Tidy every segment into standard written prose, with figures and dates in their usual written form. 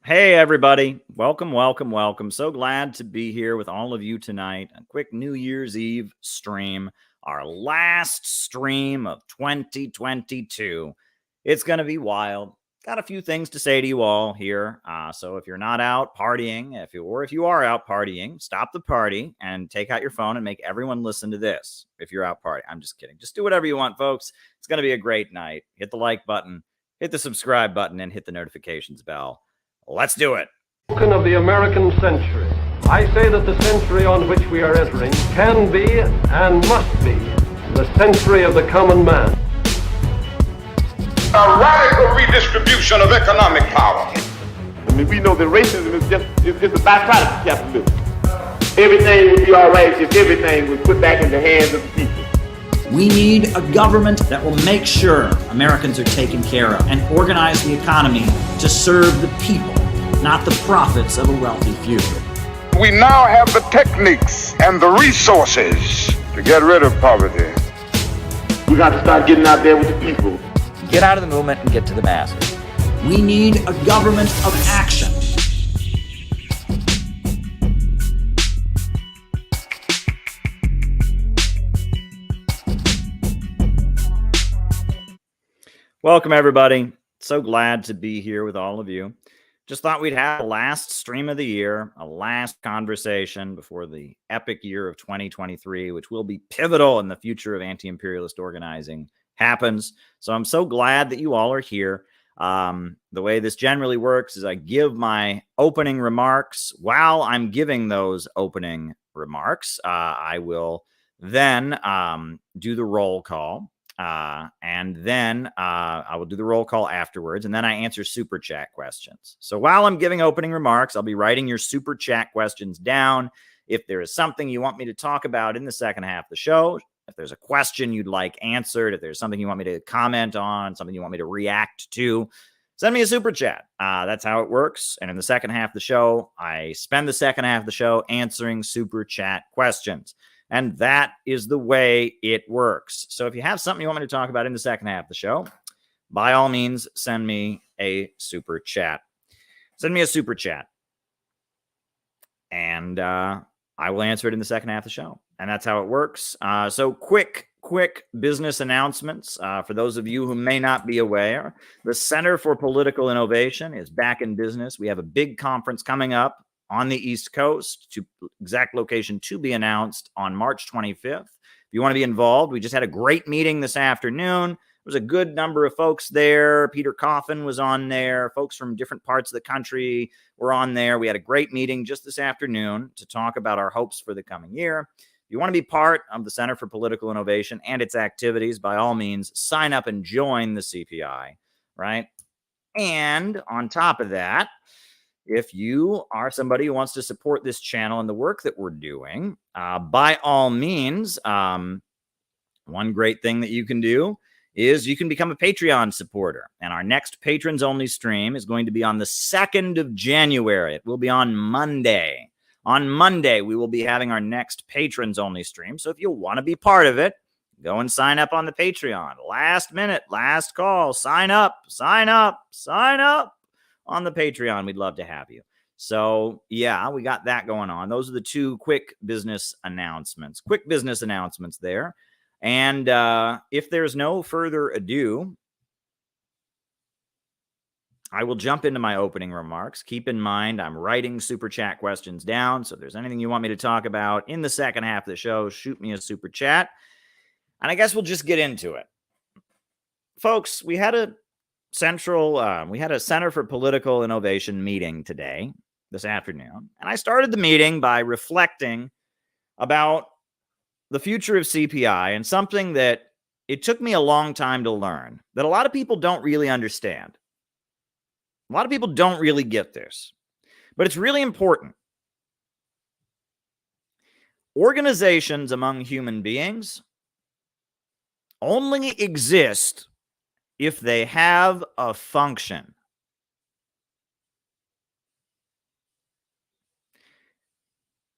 Hey, everybody. Welcome, welcome, welcome. So glad to be here with all of you tonight. A quick New Year's Eve stream, our last stream of 2022. It's going to be wild. Got a few things to say to you all here. So if you're not out partying, if you are out partying, stop the party and take out your phone and make everyone listen to this. If you're out partying, I'm just kidding. Just do whatever you want, folks. It's going to be a great night. Hit the like button, hit the subscribe button, and hit the notifications bell. Let's do it. Of the American century. I say that the century on which we are entering can be and must be the century of the common man. A radical redistribution of economic power. I mean, we know that racism is just a byproduct of capitalism. Everything would be all right if everything was put back in the hands of the people. We need a government that will make sure Americans are taken care of and organize the economy to serve the people, not the profits of a wealthy few. We now have the techniques and the resources to get rid of poverty. We got to start getting out there with the people. Get out of the movement and get to the masses. We need a government of action. Welcome, everybody. So glad to be here with all of you. Just thought we'd have a last stream of the year, a last conversation before the epic year of 2023, which will be pivotal in the future of anti-imperialist organizing happens. So I'm so glad that you all are here. The way this generally works is I give my opening remarks. While I'm giving those opening remarks, I will then do the roll call. And then I will do the roll call afterwards, and then I answer super chat questions. So while I'm giving opening remarks, I'll be writing your super chat questions down. If there is something you want me to talk about in the second half of the show, if there's a question you'd like answered, if there's something you want me to comment on, something you want me to react to, send me a super chat. That's how it works. And in the second half of the show, I spend the second half of the show answering super chat questions. And that is the way it works. So if you have something you want me to talk about in the second half of the show, by all means, send me a super chat. Send me a super chat. And I will answer it in the second half of the show. And that's how it works. So quick business announcements. For those of you who may not be aware, the Center for Political Innovation is back in business. We have a big conference coming up on the East Coast, to exact location to be announced on March 25th. If you want to be involved, we just had a great meeting this afternoon. There was a good number of folks there. Peter Coffin was on there. Folks from different parts of the country were on there. We had a great meeting just this afternoon to talk about our hopes for the coming year. If you want to be part of the Center for Political Innovation and its activities, by all means, sign up and join the CPI, right? And on top of that, if you are somebody who wants to support this channel and the work that we're doing, by all means, one great thing that you can do is you can become a Patreon supporter. And our next patrons only stream is going to be on the 2nd of January. It will be on Monday. On Monday, we will be having our next patrons only stream. So if you want to be part of it, go and sign up on the Patreon. Last minute, last call, sign up on the Patreon. We'd love to have you. So yeah, we got that going on. Those are the two quick business announcements. Quick business announcements there. And if there's no further ado, I will jump into my opening remarks. Keep in mind, I'm writing super chat questions down. So if there's anything you want me to talk about in the second half of the show, shoot me a super chat. And I guess we'll just get into it. Folks, we had a Center for Political Innovation meeting this afternoon. And I started the meeting by reflecting about the future of CPI and something that it took me a long time to learn, that a lot of people don't really understand. A lot of people don't really get this, but it's really important. Organizations among human beings only exist if they have a function.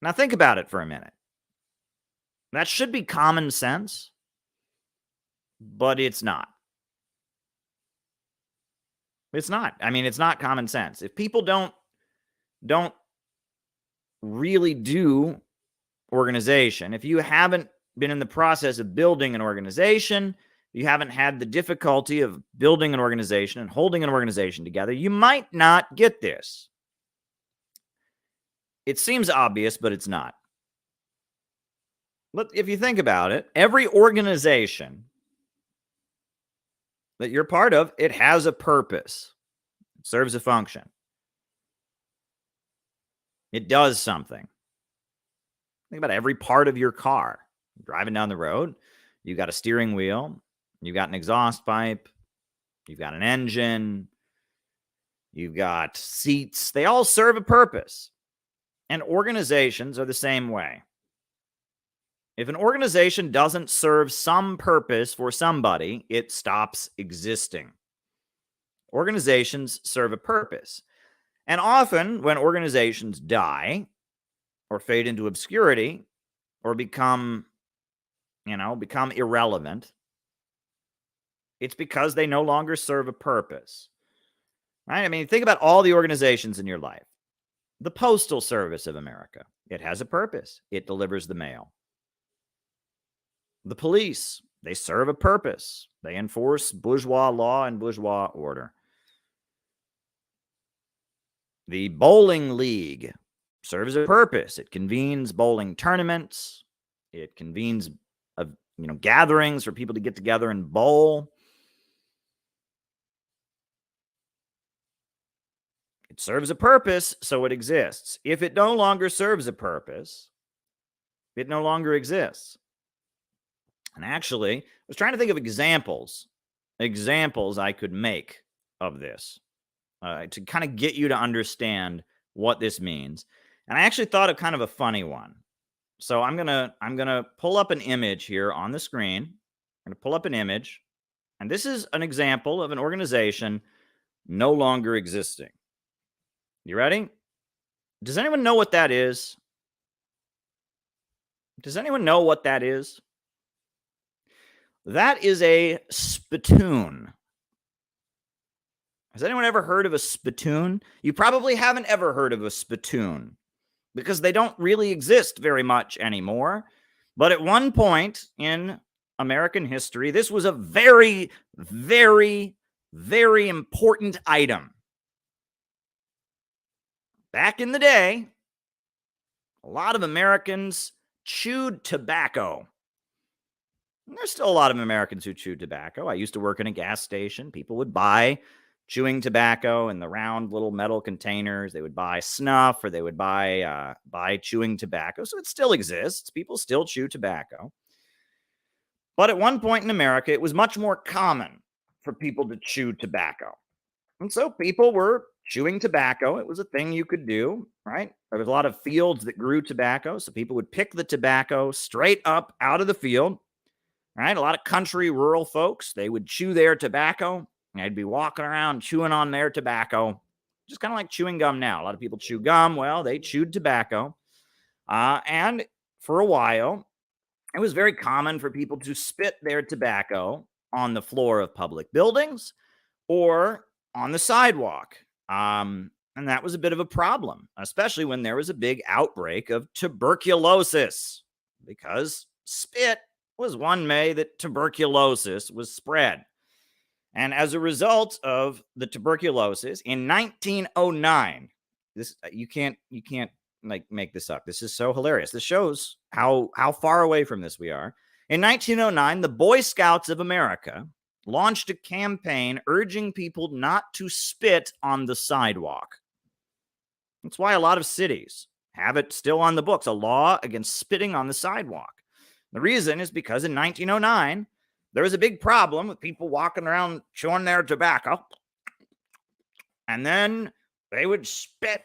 Now think about it for a minute. That should be common sense, but it's not. It's not. I mean, it's not common sense. If people don't really do organization, if you haven't been in the process of building an organization, you haven't had the difficulty of building an organization and holding an organization together, you might not get this. It seems obvious, but it's not. But if you think about it, every organization that you're part of, it has a purpose. It serves a function. It does something. Think about every part of your car. Driving down the road, you've got a steering wheel, you've got an exhaust pipe, you've got an engine, you've got seats. They all serve a purpose. And organizations are the same way. If an organization doesn't serve some purpose for somebody, it stops existing. Organizations serve a purpose. And often when organizations die or fade into obscurity or become irrelevant, it's because they no longer serve a purpose. Right? I mean, think about all the organizations in your life. The Postal Service of America, it has a purpose. It delivers the mail. The police, they serve a purpose. They enforce bourgeois law and bourgeois order. The bowling league serves a purpose. It convenes bowling tournaments. It convenes gatherings for people to get together and bowl. It serves a purpose, so it exists. If it no longer serves a purpose, it no longer exists. And actually, I was trying to think of examples I could make of this to kind of get you to understand what this means. And I actually thought of kind of a funny one. So I'm gonna pull up an image here on the screen. I'm gonna pull up an image, and this is an example of an organization no longer existing. You ready? Does anyone know what that is? Does anyone know what that is? That is a spittoon. Has anyone ever heard of a spittoon? You probably haven't ever heard of a spittoon because they don't really exist very much anymore. But at one point in American history, this was a very, very, very important item. Back in the day, a lot of Americans chewed tobacco. And there's still a lot of Americans who chew tobacco. I used to work in a gas station. People would buy chewing tobacco in the round little metal containers. They would buy snuff, or they would buy chewing tobacco. So it still exists. People still chew tobacco. But at one point in America, it was much more common for people to chew tobacco. And so people were chewing tobacco. It was a thing you could do, right? There was a lot of fields that grew tobacco. So people would pick the tobacco straight up out of the field. Right? A lot of country, rural folks, they would chew their tobacco. They'd be walking around chewing on their tobacco, just kind of like chewing gum now. A lot of people chew gum. Well, they chewed tobacco. And for a while, it was very common for people to spit their tobacco on the floor of public buildings or on the sidewalk. And that was a bit of a problem, especially when there was a big outbreak of tuberculosis, because spit was one way that tuberculosis was spread. And as a result of the tuberculosis in 1909, this you can't like make this up. This is so hilarious. This shows how far away from this we are. In 1909, the Boy Scouts of America launched a campaign urging people not to spit on the sidewalk. That's why a lot of cities have it still on the books, a law against spitting on the sidewalk. The reason is because in 1909, there was a big problem with people walking around chewing their tobacco, and then they would spit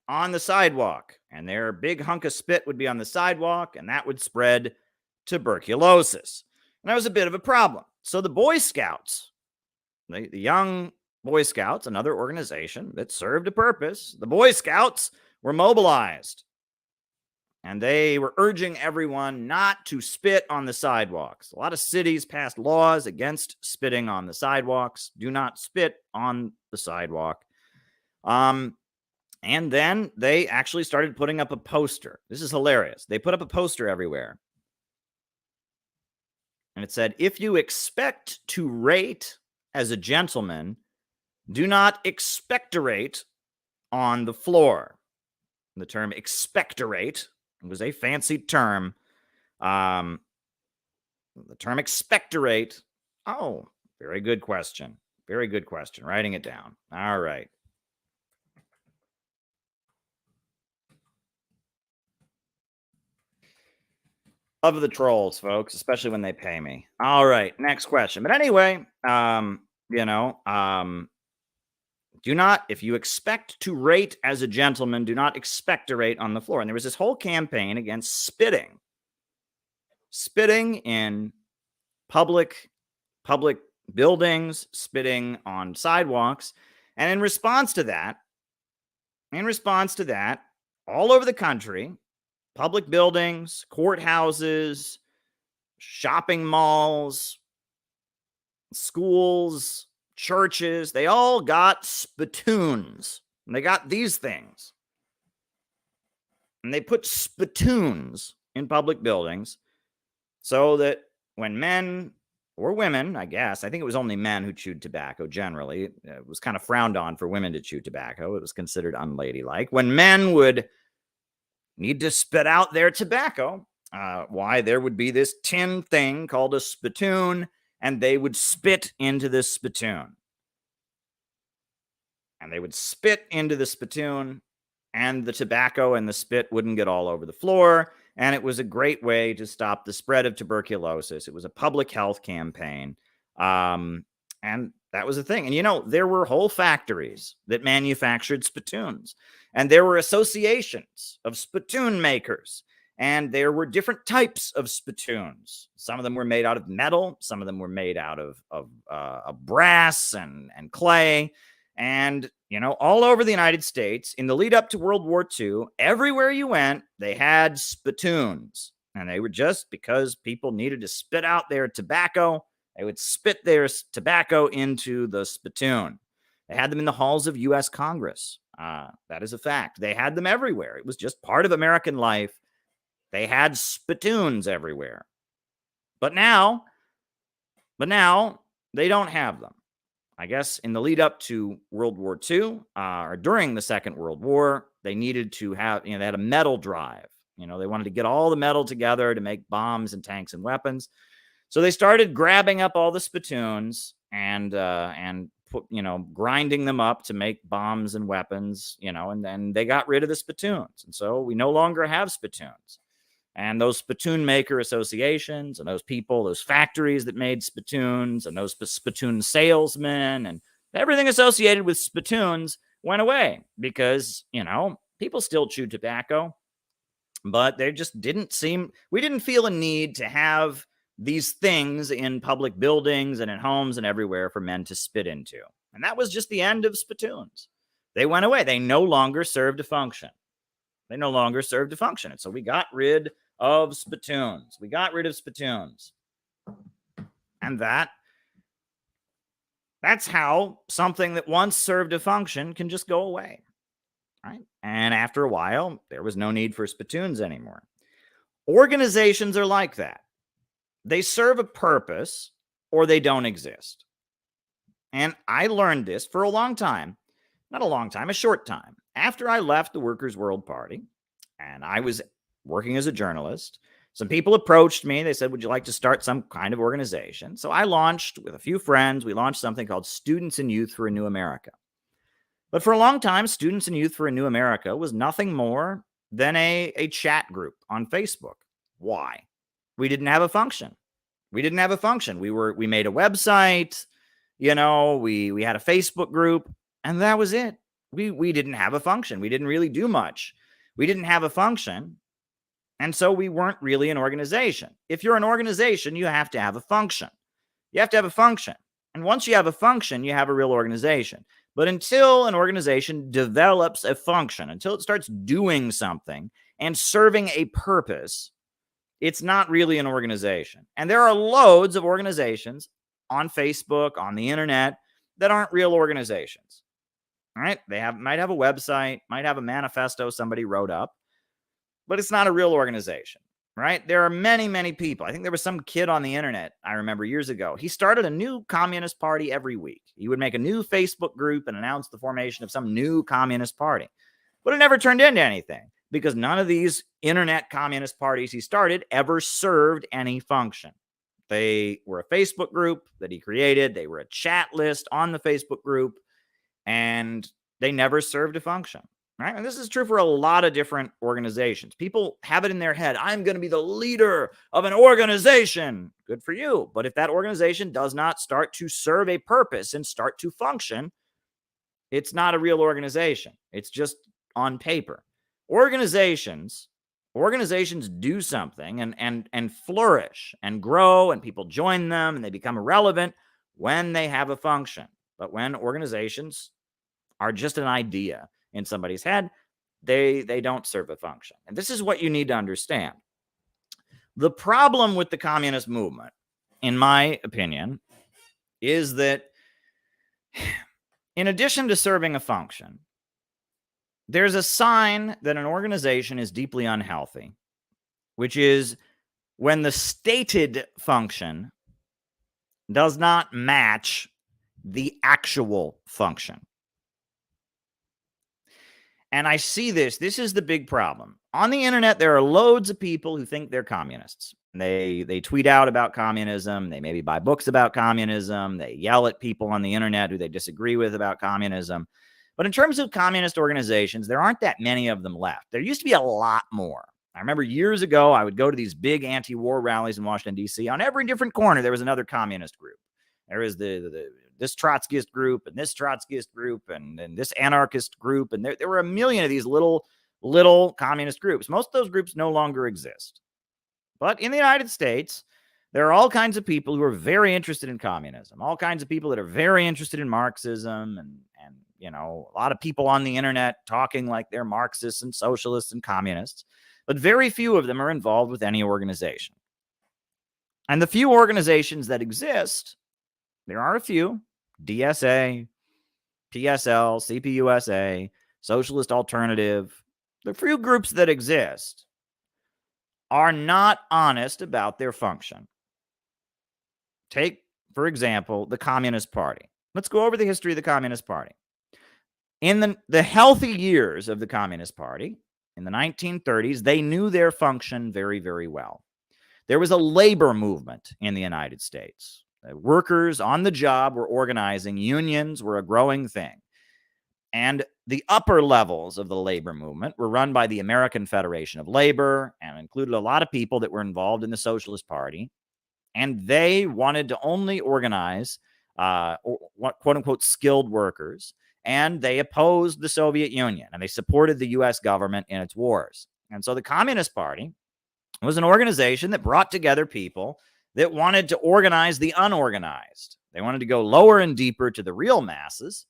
on the sidewalk, and their big hunk of spit would be on the sidewalk, and that would spread tuberculosis. And that was a bit of a problem. So the Boy Scouts, the young Boy Scouts, another organization that served a purpose, the Boy Scouts were mobilized. and they were urging everyone not to spit on the sidewalks. A lot of cities passed laws against spitting on the sidewalks. Do not spit on the sidewalk. And then they actually started putting up a poster. This is hilarious. They put up a poster everywhere. And it said, if you expect to rate as a gentleman, do not expectorate on the floor. The term expectorate was a fancy term. The term expectorate. Oh, very good question. Very good question. Writing it down. All right. Love the trolls, folks, especially when they pay me. All right, next question. But anyway, do not, if you expect to rate as a gentleman, do not expectorate on the floor. And there was this whole campaign against spitting. Spitting in public buildings, spitting on sidewalks. And in response to that, all over the country, public buildings, courthouses, shopping malls, schools, churches, they all got spittoons. And they got these things. And they put spittoons in public buildings so that when men or women, I guess, I think it was only men who chewed tobacco generally. It was kind of frowned on for women to chew tobacco. It was considered unladylike. When men would need to spit out their tobacco, why there would be this tin thing called a spittoon, and they would spit into this spittoon. And they would spit into the spittoon, and the tobacco and the spit wouldn't get all over the floor. And it was a great way to stop the spread of tuberculosis. It was a public health campaign. And that was the thing. And, there were whole factories that manufactured spittoons. And there were associations of spittoon makers. And there were different types of spittoons. Some of them were made out of metal. Some of them were made out of brass and clay. And, all over the United States, in the lead up to World War II, everywhere you went, they had spittoons. And they were just because people needed to spit out their tobacco, they would spit their tobacco into the spittoon. They had them in the halls of U.S. Congress. That is a fact. They had them everywhere. It was just part of American life. They had spittoons everywhere. But now they don't have them. I guess in the lead up to World War II, or during the Second World War, they needed to have, they had a metal drive. They wanted to get all the metal together to make bombs and tanks and weapons. So they started grabbing up all the spittoons and grinding them up to make bombs and weapons, and then they got rid of the spittoons. And so we no longer have spittoons. And those spittoon maker associations and those people, those factories that made spittoons and those spittoon salesmen and everything associated with spittoons went away because, people still chew tobacco, but they just we didn't feel a need to have these things in public buildings and in homes and everywhere for men to spit into. And that was just the end of spittoons. They went away. They no longer served a function. And so we got rid of spittoons. And that's how something that once served a function can just go away. Right? And after a while, there was no need for spittoons anymore. Organizations are like that. They serve a purpose or they don't exist. And I learned this for a long time. Not a long time, a short time. After I left the Workers' World Party, and I was working as a journalist, some people approached me. They said, would you like to start some kind of organization? So I launched, with a few friends, we launched something called Students and Youth for a New America. But for a long time, Students and Youth for a New America was nothing more than a chat group on Facebook. Why? We didn't have a function. We made a website, we had a Facebook group, and that was it. We didn't have a function. We didn't really do much. We didn't have a function, and so we weren't really an organization. If you're an organization, you have to have a function. And once you have a function, you have a real organization. But until an organization develops a function, until it starts doing something, and serving a purpose, it's not really an organization. And there are loads of organizations on Facebook, on the internet, that aren't real organizations. All right? They might have a website, might have a manifesto somebody wrote up, but it's not a real organization. Right? There are many, many people. I think there was some kid on the internet, I remember years ago. He started a new communist party every week. He would make a new Facebook group and announce the formation of some new communist party. But it never turned into anything because none of these internet communist parties he started ever served any function. They were a Facebook group that he created. They were a chat list on the Facebook group, and they never served a function. Right? And this is true for a lot of different organizations. People have it in their head, I'm going to be the leader of an organization. Good for you. But if that organization does not start to serve a purpose and start to function, it's not a real organization. It's just on paper. Organizations do something and flourish and grow, and people join them and they become relevant when they have a function. But when organizations are just an idea in somebody's head, they don't serve a function. And this is what you need to understand. The problem with the communist movement, in my opinion, is that in addition to serving a function, there's a sign that an organization is deeply unhealthy, which is when the stated function does not match the actual function. And I see this. This is the big problem. On the internet, there are loads of people who think they're communists. They tweet out about communism. They maybe buy books about communism. They yell at people on the internet who they disagree with about communism. But in terms of communist organizations, there aren't that many of them left. There used to be a lot more. I remember years ago, I would go to these big anti-war rallies in Washington, D.C. On every different corner, there was another communist group. There was this Trotskyist group and this Trotskyist group and this anarchist group. And there were a million of these little communist groups. Most of those groups no longer exist. But in the United States, there are all kinds of people who are very interested in communism, all kinds of people that are very interested in Marxism and you know, a lot of people on the internet talking like they're Marxists and socialists and communists. But very few of them are involved with any organization. And the few organizations that exist, there are a few, DSA, PSL, CPUSA, Socialist Alternative, the few groups that exist are not honest about their function. Take, for example, the Communist Party. Let's go over the history of the Communist Party. In the healthy years of the Communist Party, in the 1930s, they knew their function very, very well. There was a labor movement in the United States. Workers on the job were organizing. Unions were a growing thing. And the upper levels of the labor movement were run by the American Federation of Labor and included a lot of people that were involved in the Socialist Party. And they wanted to only organize quote-unquote skilled workers. And they opposed the Soviet Union. And they supported the U.S. government in its wars. And so the Communist Party was an organization that brought together people that wanted to organize the unorganized. They wanted to go lower and deeper to the real masses,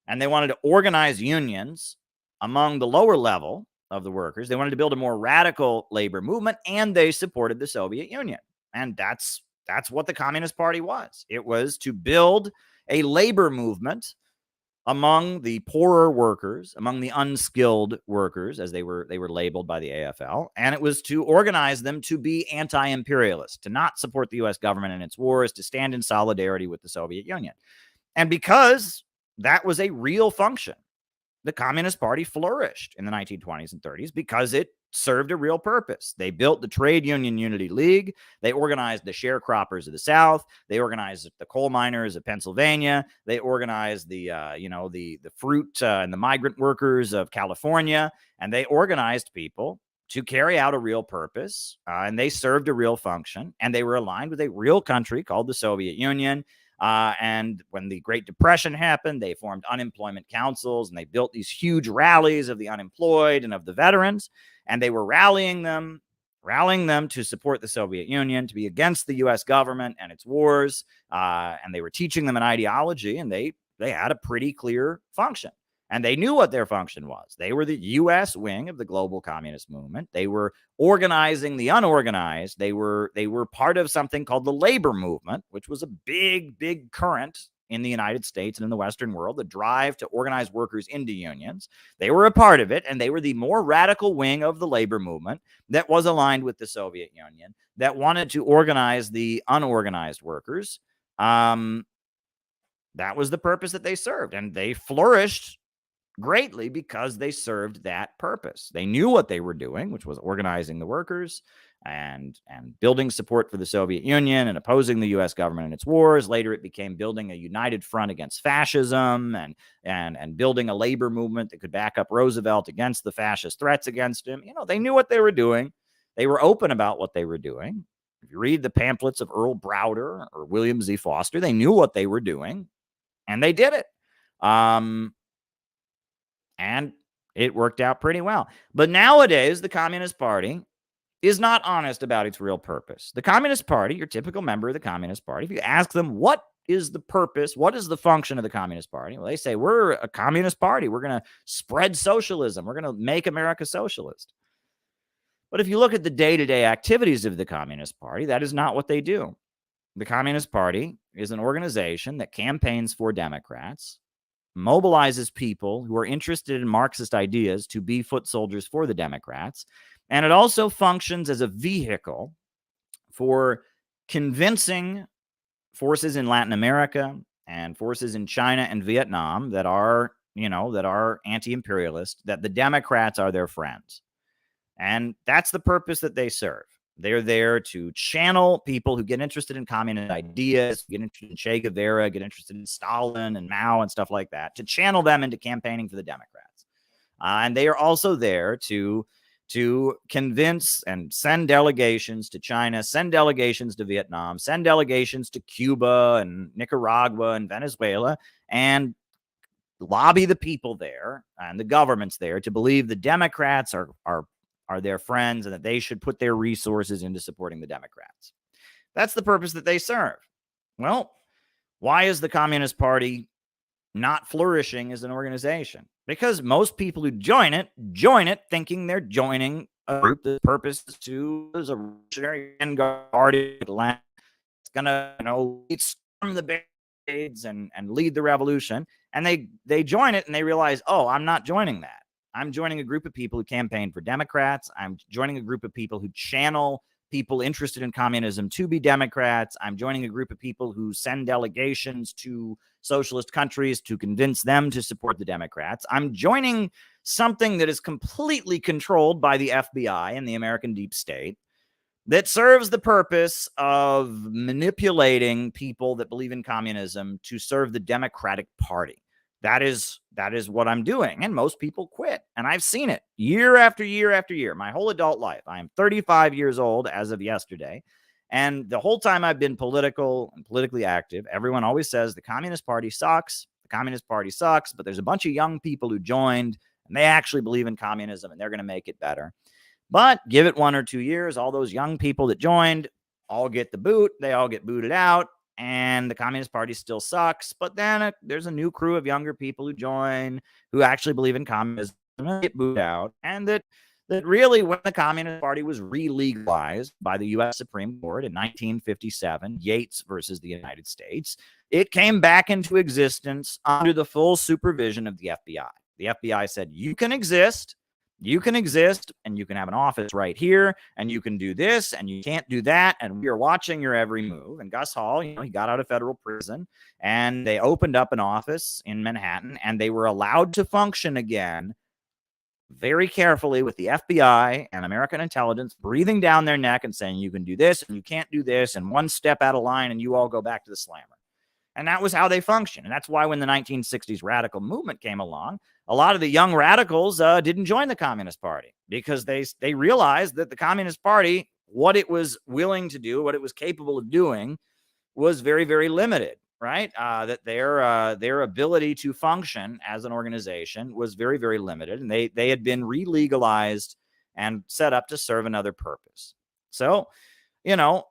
and they wanted to organize unions among the lower level of the workers. They wanted to build a more radical labor movement, and they supported the Soviet Union. And that's what the Communist Party was. It was to build a labor movement among the poorer workers, among the unskilled workers, as they were labeled by the AFL, and it was to organize them to be anti-imperialist, to not support the U.S. government in its wars, to stand in solidarity with the Soviet Union. And because that was a real function, the Communist Party flourished in the 1920s and 30s because it served a real purpose. They built the Trade Union Unity League. They organized the sharecroppers of the South. They organized the coal miners of Pennsylvania. They organized the fruit and the migrant workers of California. And they organized people to carry out a real purpose. And they served a real function. And they were aligned with a real country called the Soviet Union. And when the Great Depression happened, they formed unemployment councils and they built these huge rallies of the unemployed and of the veterans. And they were rallying them to support the Soviet Union, to be against the U.S. government and its wars. And they were teaching them an ideology, and they had a pretty clear function. And they knew what their function was. They were the U.S. wing of the global communist movement. They were organizing the unorganized. They were part of something called the labor movement, which was a big current in the United States and in the Western world, the drive to organize workers into unions. They were a part of it, and they were the more radical wing of the labor movement that was aligned with the Soviet Union, that wanted to organize the unorganized workers. That was the purpose that they served, and they flourished greatly because they served that purpose. They knew what they were doing, which was organizing the workers and building support for the Soviet Union and opposing the U.S. government in its wars. Later, it became building a united front against fascism and building a labor movement that could back up Roosevelt against the fascist threats against him. They knew what they were doing. They were open about what they were doing. If you read the pamphlets of Earl Browder or William Z. Foster, they knew what they were doing, and they did it. And it worked out pretty well. But nowadays, the Communist Party is not honest about its real purpose. The Communist Party, your typical member of the Communist Party, if you ask them, what is the purpose? What is the function of the Communist Party? Well, they say, we're a communist party. We're going to spread socialism. We're going to make America socialist. But if you look at the day-to-day activities of the Communist Party, that is not what they do. The Communist Party is an organization that campaigns for Democrats, mobilizes people who are interested in Marxist ideas to be foot soldiers for the Democrats. And it also functions as a vehicle for convincing forces in Latin America and forces in China and Vietnam that are anti-imperialist, that the Democrats are their friends. And that's the purpose that they serve. They're there to channel people who get interested in communist ideas, get interested in Che Guevara, get interested in Stalin and Mao and stuff like that, to channel them into campaigning for the Democrats. And they are also there to convince and send delegations to China, send delegations to Vietnam, send delegations to Cuba and Nicaragua and Venezuela, and lobby the people there and the governments there to believe the Democrats are their friends and that they should put their resources into supporting the Democrats. That's the purpose that they serve. Well, why is the Communist Party not flourishing as an organization? Because most people who join it thinking they're joining a group that's purpose to as a revolutionary vanguard. It's going to storm the barricades and lead the revolution. And they join it and they realize, oh, I'm not joining that. I'm joining a group of people who campaign for Democrats. I'm joining a group of people who channel people interested in communism to be Democrats. I'm joining a group of people who send delegations to socialist countries to convince them to support the Democrats. I'm joining something that is completely controlled by the FBI and the American deep state that serves the purpose of manipulating people that believe in communism to serve the Democratic Party. That is what I'm doing. And most people quit. And I've seen it year after year after year, my whole adult life. I am 35 years old as of yesterday. And the whole time I've been political and politically active, everyone always says the Communist Party sucks. The Communist Party sucks. But there's a bunch of young people who joined and they actually believe in communism and they're going to make it better. But give it 1 or 2 years, all those young people that joined all get the boot. They all get booted out. And the Communist Party still sucks. But then there's a new crew of younger people who join who actually believe in communism and get booted out. And that really, when the Communist Party was re-legalized by the U.S. Supreme Court in 1957, Yates versus the United States, it came back into existence under the full supervision of the FBI. The FBI said, you can exist, and you can have an office right here, and you can do this, and you can't do that, and we are watching your every move. And Gus Hall, he got out of federal prison, and they opened up an office in Manhattan, and they were allowed to function again very carefully with the FBI and American intelligence breathing down their neck and saying, you can do this, and you can't do this, and one step out of line, and you all go back to the slammer. And that was how they functioned. And that's why when the 1960s radical movement came along, a lot of the young radicals didn't join the Communist Party because they realized that the Communist Party, what it was willing to do, what it was capable of doing, was very, very limited, right? That their ability to function as an organization was very, very limited. And they had been re-legalized and set up to serve another purpose. So, the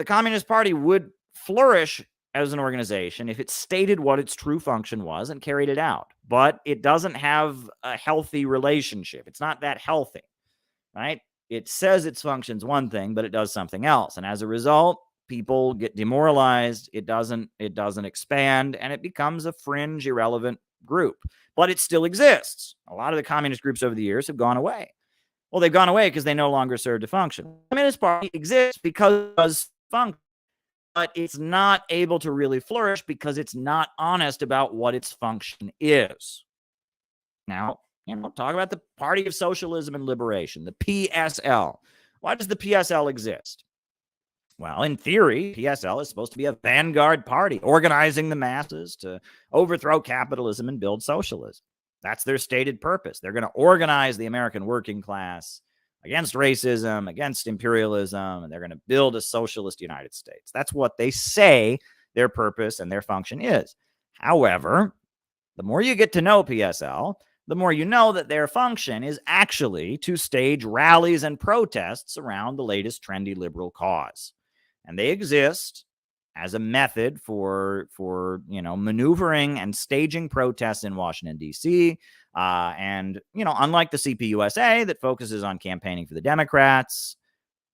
Communist Party would flourish as an organization if it stated what its true function was and carried it out. But it doesn't have a healthy relationship. It's not that healthy, right? It says its function's one thing, but it does something else. And as a result, people get demoralized. It doesn't expand, and it becomes a fringe, irrelevant group. But it still exists. A lot of the communist groups over the years have gone away. Well, they've gone away because they no longer served a function. The Communist Party exists because it does function, but it's not able to really flourish because it's not honest about what its function is. Now, talk about the Party of Socialism and Liberation, the PSL. Why does the PSL exist? Well, in theory, PSL is supposed to be a vanguard party, organizing the masses to overthrow capitalism and build socialism. That's their stated purpose. They're going to organize the American working class against racism, against imperialism, and they're going to build a socialist United States. That's what they say their purpose and their function is. However, the more you get to know PSL, the more you know that their function is actually to stage rallies and protests around the latest trendy liberal cause. And they exist as a method for maneuvering and staging protests in Washington, D.C. And unlike the CPUSA that focuses on campaigning for the Democrats,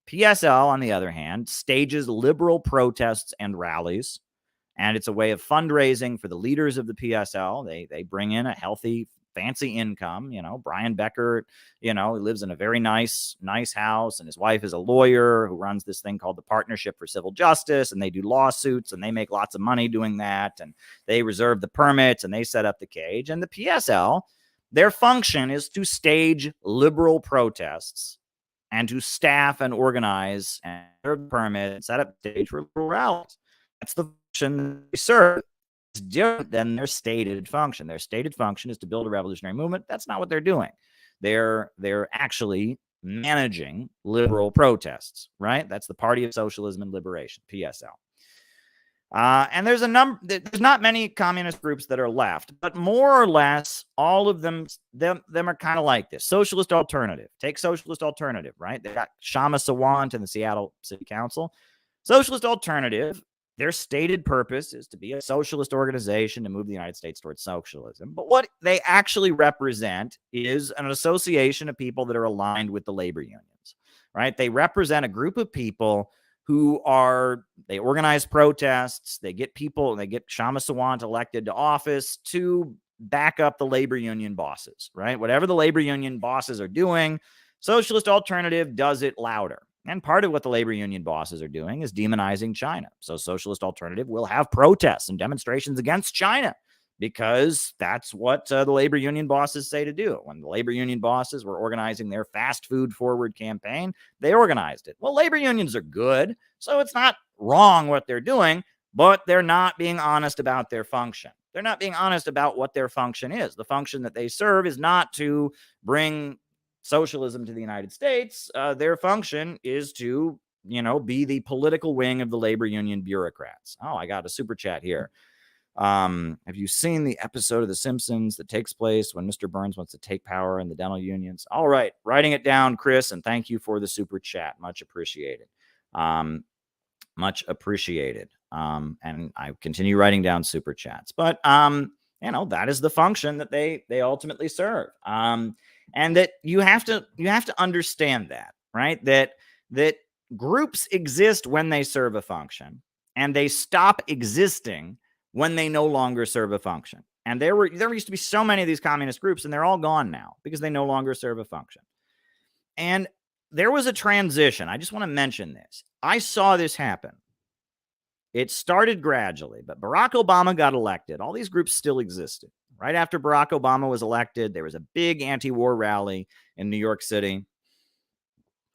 PSL, on the other hand, stages liberal protests and rallies. And it's a way of fundraising for the leaders of the PSL. They bring in a healthy, fancy income. Brian Becker, he lives in a very nice house, and his wife is a lawyer who runs this thing called the Partnership for Civil Justice, and they do lawsuits, and they make lots of money doing that, and they reserve the permits, and they set up the cage. And the PSL, their function is to stage liberal protests and to staff and organize and serve permits, set up stage for liberal rallies. That's the function they serve. It's different than their stated function. Their stated function is to build a revolutionary movement. That's not what they're doing. They're actually managing liberal protests, right? That's the Party of Socialism and Liberation, PSL. And there's not many communist groups that are left, but more or less all of them are kind of like this. Socialist Alternative. Take Socialist Alternative, right? They got Shama Sawant in the Seattle City Council. Socialist Alternative, their stated purpose is to be a socialist organization to move the United States towards socialism. But what they actually represent is an association of people that are aligned with the labor unions, right? They represent a group of people who they organize protests, they get Shama Sawant elected to office to back up the labor union bosses, right? Whatever the labor union bosses are doing, Socialist Alternative does it louder. And part of what the labor union bosses are doing is demonizing China. So Socialist Alternative will have protests and demonstrations against China because that's what the labor union bosses say to do. When the labor union bosses were organizing their fast food forward campaign, they organized it. Well, labor unions are good, so it's not wrong what they're doing, but they're not being honest about their function. They're not being honest about what their function is. The function that they serve is not to bring socialism to the United States. Their function is to, be the political wing of the labor union bureaucrats. Oh, I got a super chat here. Have you seen the episode of The Simpsons that takes place when Mr. Burns wants to take power in the dental unions? All right, writing it down, Chris, and thank you for the super chat. Much appreciated. Much appreciated. And I continue writing down super chats. But, that is the function that they ultimately serve. And that you have to understand that, right? That groups exist when they serve a function, and they stop existing when they no longer serve a function. And there used to be so many of these communist groups, and they're all gone now because they no longer serve a function. And there was a transition. I just want to mention this. I saw this happen. It started gradually, but Barack Obama got elected. All these groups still existed. Right after Barack Obama was elected, there was a big anti-war rally in New York City.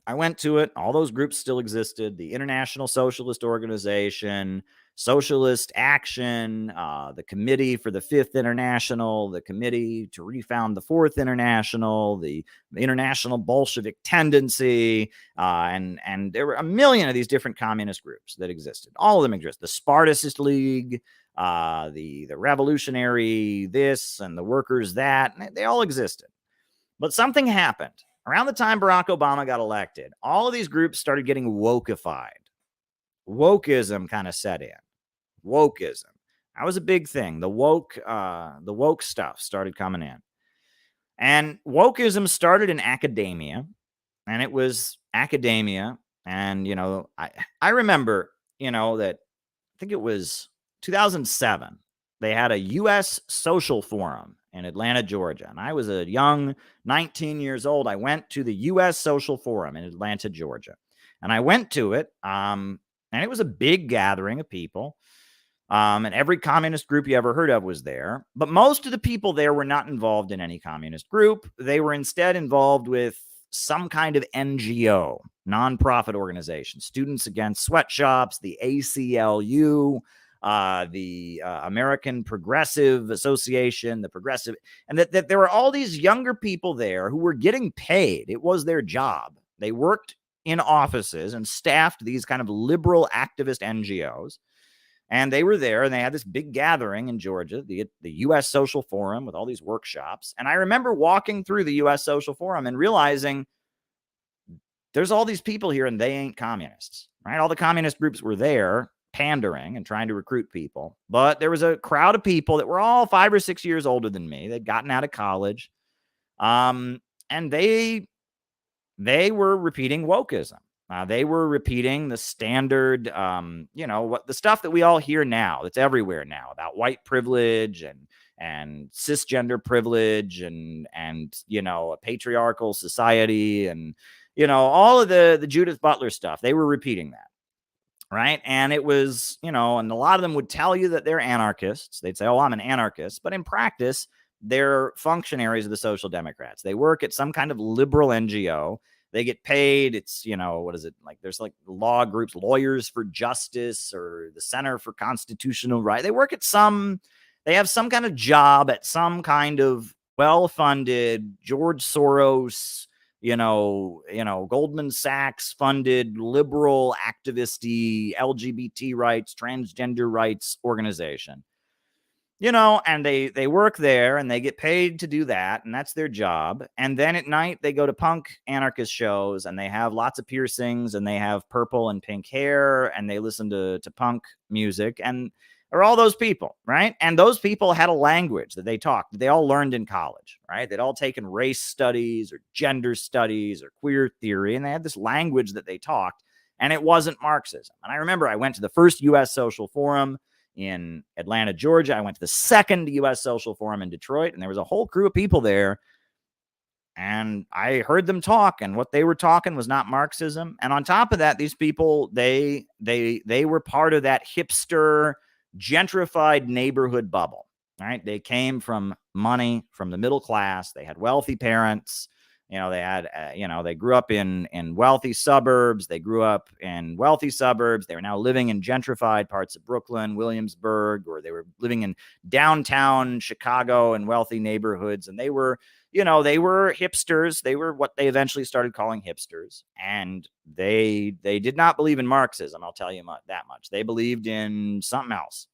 I went to it. All those groups still existed. The International Socialist Organization, Socialist Action, the Committee for the Fifth International, the Committee to Refound the Fourth International, the International Bolshevik Tendency, and there were a million of these different communist groups that existed. All of them exist. The Spartacist League, the Revolutionary this, and the Workers that, they all existed. But something happened. Around the time Barack Obama got elected, all of these groups started getting wokified. Wokism kind of set in. Wokism. That was a big thing. The woke stuff started coming in. And wokeism started in academia, and it was academia. And, I remember, that I think it was 2007. They had a U.S. social forum in Atlanta, Georgia. And I was a young 19 years old. I went to the U.S. social forum in Atlanta, Georgia. And I went to it, and it was a big gathering of people. And every communist group you ever heard of was there. But most of the people there were not involved in any communist group. They were instead involved with some kind of NGO, nonprofit organization, Students Against Sweatshops, the ACLU, the American Progressive Association, the Progressive, and that there were all these younger people there who were getting paid. It was their job. They worked in offices and staffed these kind of liberal activist NGOs. And they were there, and they had this big gathering in Georgia, the U.S. Social Forum, with all these workshops. And I remember walking through the U.S. Social Forum and realizing there's all these people here, and they ain't communists, right? All the communist groups were there pandering and trying to recruit people. But there was a crowd of people that were all 5 or 6 years older than me. They'd gotten out of college. And they were repeating wokeism. They were repeating the standard, what the stuff that we all hear now, that's everywhere now, about white privilege and cisgender privilege and a patriarchal society and, all of the Judith Butler stuff. They were repeating that. Right. And it was, and a lot of them would tell you that they're anarchists. They'd say, oh, I'm an anarchist. But in practice, they're functionaries of the Social Democrats. They work at some kind of liberal NGO. They get paid. It's, what is it? Like there's like law groups, Lawyers for Justice or the Center for Constitutional Right. They work at they have some kind of job at some kind of well-funded George Soros, Goldman Sachs funded liberal activist-y LGBT rights, transgender rights organization. And they work there and they get paid to do that. And that's their job. And then at night they go to punk anarchist shows and they have lots of piercings and they have purple and pink hair and they listen to punk music and are all those people, right? And those people had a language that they talked, that they all learned in college, right? They'd all taken race studies or gender studies or queer theory. And they had this language that they talked and it wasn't Marxism. And I remember I went to the first U.S. Social Forum in Atlanta, Georgia. I went to the second U.S. Social Forum in Detroit, and there was a whole crew of people there. And I heard them talk, and what they were talking was not Marxism. And on top of that, these people, they were part of that hipster, gentrified neighborhood bubble, right? They came from money, from the middle class. They had wealthy parents. They had, they grew up in wealthy suburbs. They grew up in wealthy suburbs. They were now living in gentrified parts of Brooklyn, Williamsburg, or they were living in downtown Chicago and wealthy neighborhoods. And they were hipsters. They were what they eventually started calling hipsters. And they did not believe in Marxism. I'll tell you that much. They believed in something else,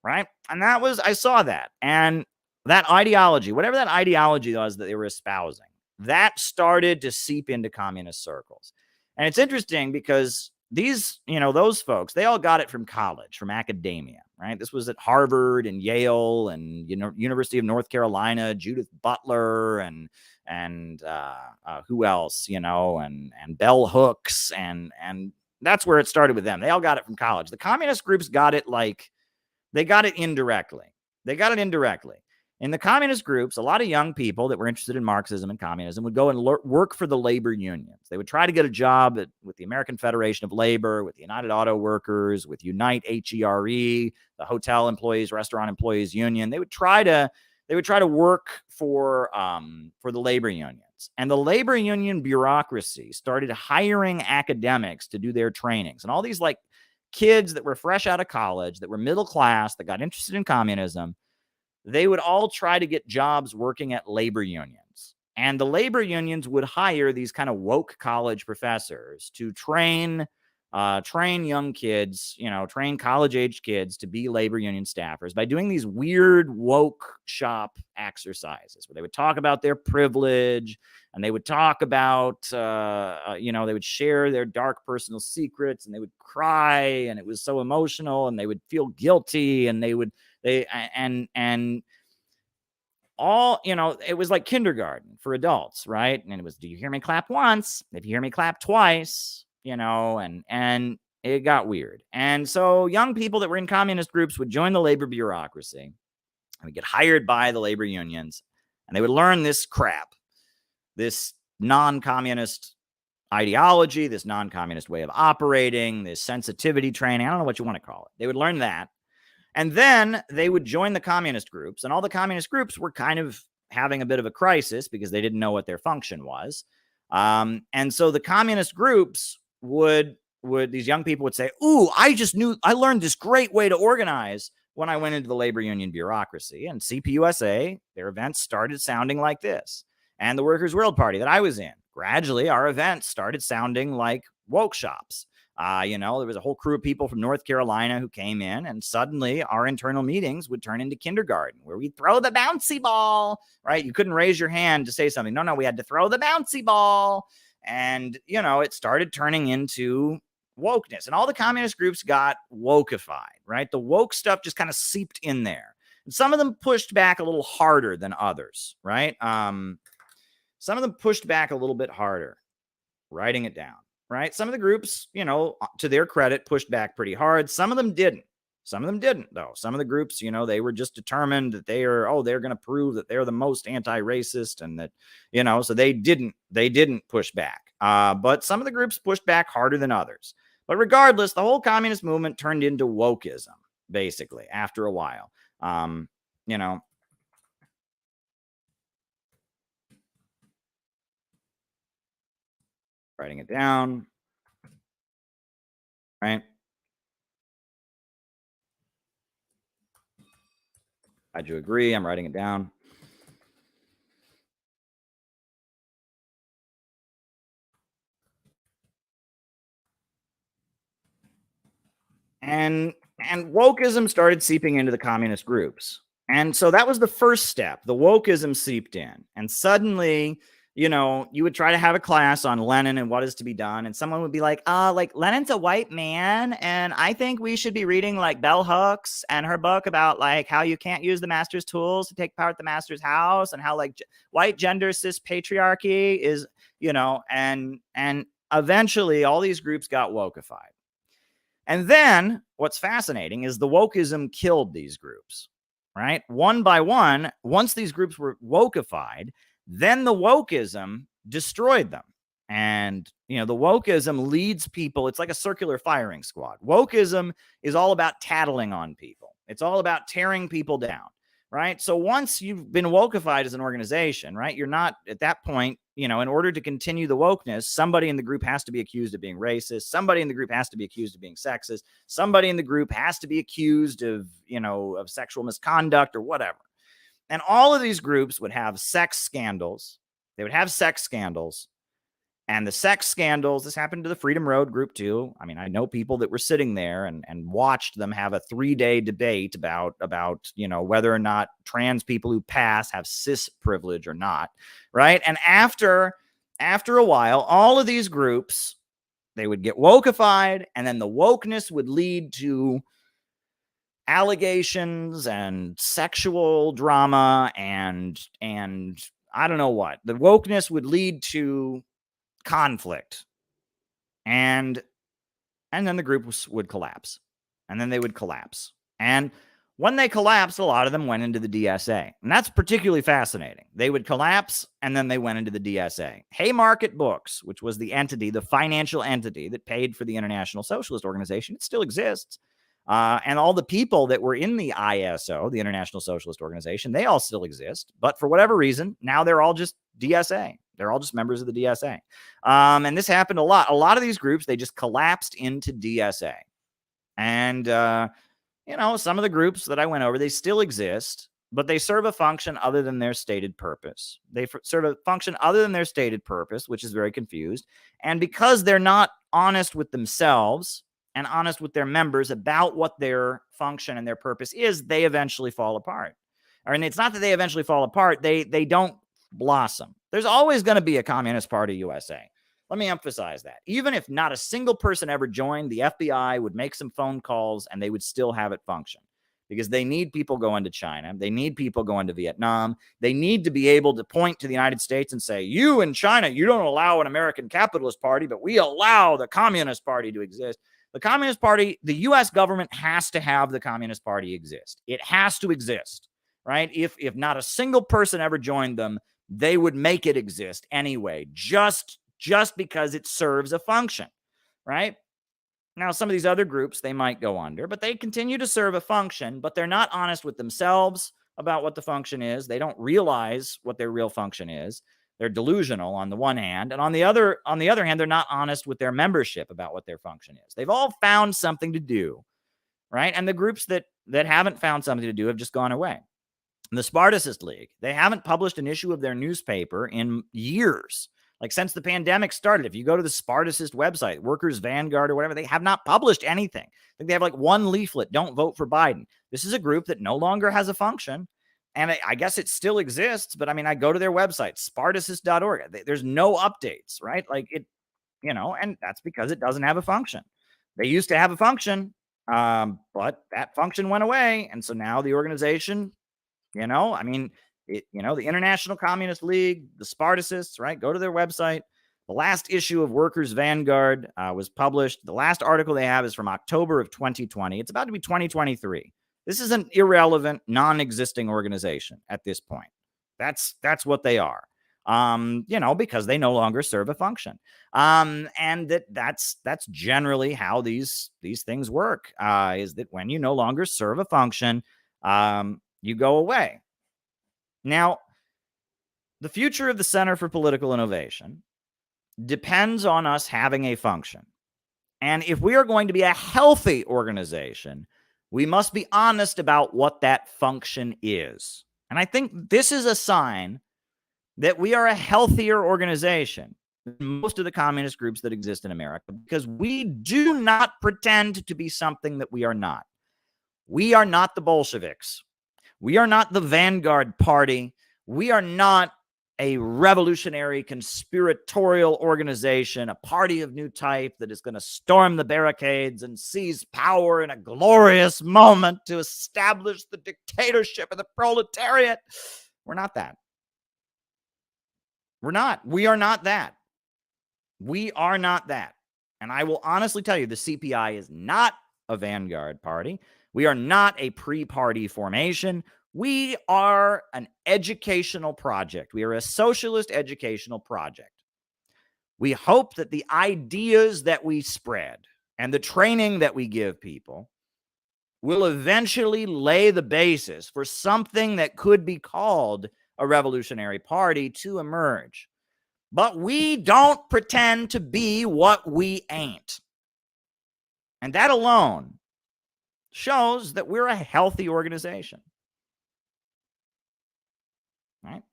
right? And I saw that. And that ideology, whatever that ideology was that they were espousing, that started to seep into communist circles. And it's interesting because these, those folks, they all got it from college, from academia, right? This was at Harvard and Yale and, University of North Carolina, Judith Butler and who else, and bell hooks. And that's where it started with them. They all got it from college. The communist groups got it they got it indirectly. In the communist groups, a lot of young people that were interested in Marxism and communism would go and work for the labor unions. They would try to get a job with the American Federation of Labor, with the United Auto Workers, with Unite HERE, the Hotel Employees, Restaurant Employees Union. They would try to work for the labor unions. And the labor union bureaucracy started hiring academics to do their trainings. And all these kids that were fresh out of college, that were middle class, that got interested in communism, they would all try to get jobs working at labor unions. And the labor unions would hire these kind of woke college professors to train train young kids, train college-age kids to be labor union staffers by doing these weird woke shop exercises where they would talk about their privilege, and they would talk about, they would share their dark personal secrets, and they would cry, and it was so emotional, and they would feel guilty, and it was like kindergarten for adults, right? And it was, do you hear me clap once? If you hear me clap twice, and it got weird. And so young people that were in communist groups would join the labor bureaucracy and would get hired by the labor unions, and they would learn this crap, this non-communist ideology, this non-communist way of operating, this sensitivity training. I don't know what you want to call it. They would learn that. And then they would join the communist groups, and all the communist groups were kind of having a bit of a crisis because they didn't know what their function was. And so the communist groups these young people would say, ooh, I learned this great way to organize when I went into the labor union bureaucracy. And CPUSA, their events started sounding like this. And the Workers' World Party that I was in, gradually our events started sounding like woke shops. There was a whole crew of people from North Carolina who came in, and suddenly our internal meetings would turn into kindergarten, where we'd throw the bouncy ball, right? You couldn't raise your hand to say something. No, we had to throw the bouncy ball. And, it started turning into wokeness, and all the communist groups got wokeified, right? The woke stuff just kind of seeped in there. And some of them pushed back a little harder than others, right? Some of them pushed back a little bit harder, writing it down. Right. Some of the groups, to their credit, pushed back pretty hard. Some of them didn't. Some of them didn't, though. Some of the groups, they were just determined that they're going to prove that they're the most anti-racist, and that, so they didn't push back. But some of the groups pushed back harder than others. But regardless, the whole communist movement turned into Wokism, basically, after a while. Writing it down. Right. I do agree. I'm writing it down. And wokeism started seeping into the communist groups. And so that was the first step. The wokeism seeped in. And suddenly, you would try to have a class on Lenin and what is to be done, and someone would be like, Lenin's a white man, and I think we should be reading like Bell Hooks and her book about like how you can't use the master's tools to take apart the master's house, and how like white gender cis patriarchy is, and eventually all these groups got wokeified. And then what's fascinating is the wokeism killed these groups, right? One by one, once these groups were wokeified, then the wokeism destroyed them. And, the wokeism leads people. It's like a circular firing squad. Wokeism is all about tattling on people. It's all about tearing people down, right? So once you've been wokeified as an organization, right, you're not at that point, in order to continue the wokeness, somebody in the group has to be accused of being racist. Somebody in the group has to be accused of being sexist. Somebody in the group has to be accused of, of sexual misconduct or whatever. And all of these groups would have sex scandals. They would have sex scandals. And the sex scandals, this happened to the Freedom Road group too. I mean, I know people that were sitting there and watched them have a 3-day debate about, whether or not trans people who pass have cis privilege or not, right? And after a while, all of these groups, they would get wokeified, and then the wokeness would lead to allegations and sexual drama and I don't know what. The wokeness would lead to conflict, and then the groups would collapse, and then they would collapse. And when they collapsed, a lot of them went into the DSA, and that's particularly fascinating. They would collapse, and then they went into the DSA. Haymarket Books, which was the entity, the financial entity that paid for the International Socialist Organization, it still exists. And all the people that were in the ISO, the International Socialist Organization, they all still exist. But for whatever reason, now they're all just DSA. They're all just members of the DSA. And this happened a lot. A lot of these groups, they just collapsed into DSA. And, some of the groups that I went over, they still exist. but they serve a function other than their stated purpose. They serve a function other than their stated purpose, which is very confused. And because they're not honest with themselves and honest with their members about what their function and their purpose is, they eventually fall apart. And it's not that they eventually fall apart. They don't blossom. There's always going to be a Communist Party USA. Let me emphasize that. Even if not a single person ever joined, the FBI would make some phone calls and they would still have it function. Because they need people going to China. They need people going to Vietnam. They need to be able to point to the United States and say, you in China, you don't allow an American capitalist party, but we allow the Communist Party to exist. The Communist Party, the U.S. government has to have the Communist Party exist. It has to exist, right? If not a single person ever joined them, they would make it exist anyway, just because it serves a function, right? Now, some of these other groups, they might go under, but they continue to serve a function, but they're not honest with themselves about what the function is. They don't realize what their real function is. They're delusional on the one hand, and on the other hand, they're not honest with their membership about what their function is. They've all found something to do, right? And the groups that haven't found something to do have just gone away. The Spartacist League, they haven't published an issue of their newspaper in years. Like since the pandemic started, if you go to the Spartacist website, Workers Vanguard or whatever, they have not published anything. I think they have like one leaflet, don't vote for Biden. This is a group that no longer has a function. And I guess it still exists, but I mean, I go to their website, spartacist.org. There's no updates, right? Like it, and that's because it doesn't have a function. They used to have a function, but that function went away. And so now the organization, the International Communist League, the Spartacists, right? Go to their website. The last issue of Workers Vanguard was published. The last article they have is from October of 2020. It's about to be 2023. This is an irrelevant, non-existing organization at this point. That's what they are. Because they no longer serve a function. And that's generally how these things work, is that when you no longer serve a function, you go away. Now, the future of the Center for Political Innovation depends on us having a function. And if we are going to be a healthy organization, we must be honest about what that function is. And I think this is a sign that we are a healthier organization than most of the communist groups that exist in America, because we do not pretend to be something that we are not. We are not the Bolsheviks. We are not the Vanguard Party. We are not a revolutionary conspiratorial organization, a party of new type that is going to storm the barricades and seize power in a glorious moment to establish the dictatorship of the proletariat. We're not that. We're not. We are not that. We are not that. And I will honestly tell you, the CPI is not a Vanguard Party. We are not a pre-party formation. We are an educational project. We are a socialist educational project. We hope that the ideas that we spread and the training that we give people will eventually lay the basis for something that could be called a revolutionary party to emerge. But we don't pretend to be what we ain't. And that alone shows that we're a healthy organization. Right?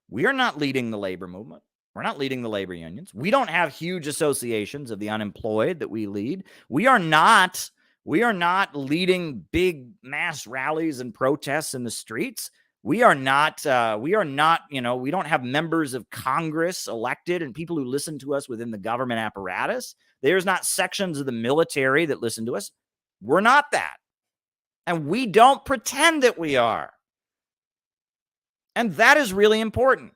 We are not leading the labor movement. We're not leading the labor unions. We don't have huge associations of the unemployed that we lead. We are not leading big mass rallies and protests in the streets. We don't have members of Congress elected and people who listen to us within the government apparatus. There's not sections of the military that listen to us. We're not that. And we don't pretend that we are. And that is really important,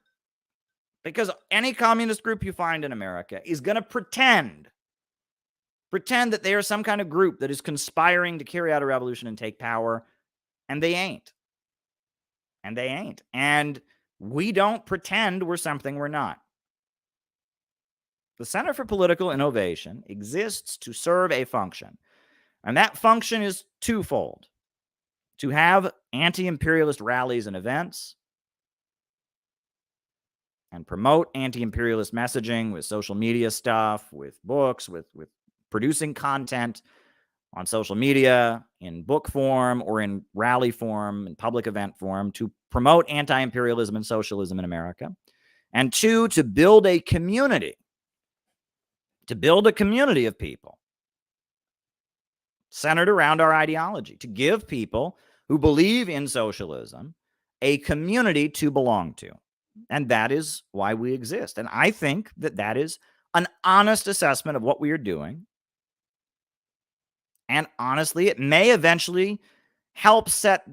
because any communist group you find in America is going to pretend that they are some kind of group that is conspiring to carry out a revolution and take power, and they ain't. And they ain't. And we don't pretend we're something we're not. The Center for Political Innovation exists to serve a function, and that function is twofold: to have anti-imperialist rallies and events, and promote anti-imperialist messaging with social media stuff, with books, with producing content, on social media, in book form, or in rally form, in public event form, to promote anti-imperialism and socialism in America. And 2, to build a community, of people centered around our ideology, to give people who believe in socialism a community to belong to. And that is why we exist. And I think that that is an honest assessment of what we are doing. And honestly, it may eventually help set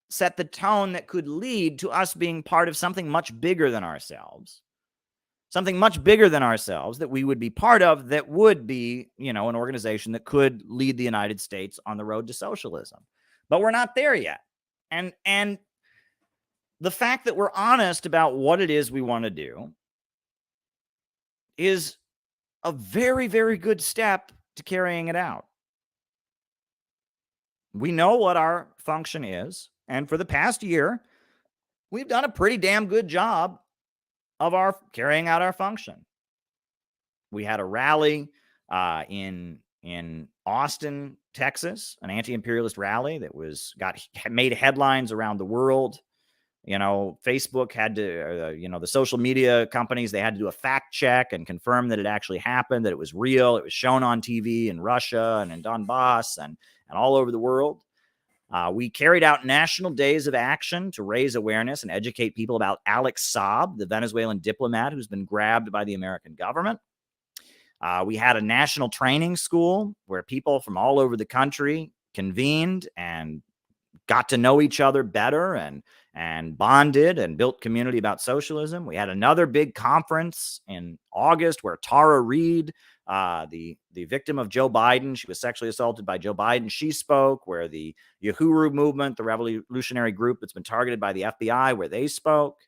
the tone that could lead to us being part of something much bigger than ourselves. Something much bigger than ourselves that we would be part of, that would be, an organization that could lead the United States on the road to socialism. But we're not there yet. And the fact that we're honest about what it is we want to do is a very, very good step to carrying it out. We know what our function is, and for the past year, we've done a pretty damn good job of our carrying out our function. We had a rally in Austin, Texas, an anti-imperialist rally that made headlines around the world. Facebook had to, the social media companies, they had to do a fact check and confirm that it actually happened, that it was real. It was shown on TV in Russia and in Donbass and all over the world. We carried out national days of action to raise awareness and educate people about Alex Saab, the Venezuelan diplomat who's been grabbed by the American government. We had a national training school where people from all over the country convened and got to know each other better and bonded and built community about socialism. We had another big conference in August where Tara Reid, the victim of Joe Biden, she was sexually assaulted by Joe Biden, she spoke, where the Uhuru movement, the revolutionary group that's been targeted by the FBI, where they spoke.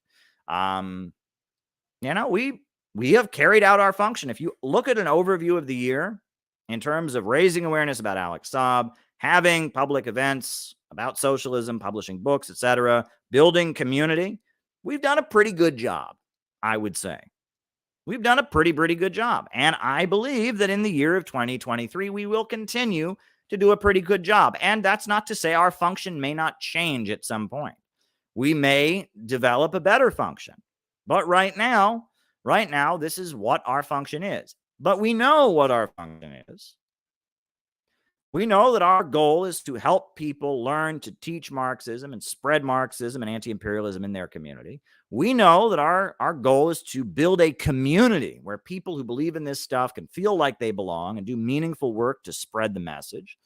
We have carried out our function. If you look at an overview of the year in terms of raising awareness about Alex Saab, having public events about socialism, publishing books, etc., building community, we've done a pretty good job, I would say. We've done a pretty good job. And I believe that in the year of 2023, we will continue to do a pretty good job. And that's not to say our function may not change at some point. We may develop a better function. But right now, this is what our function is. But we know what our function is. We know that our goal is to help people learn to teach Marxism and spread Marxism and anti-imperialism in their community. We know that our goal is to build a community where people who believe in this stuff can feel like they belong and do meaningful work to spread the message.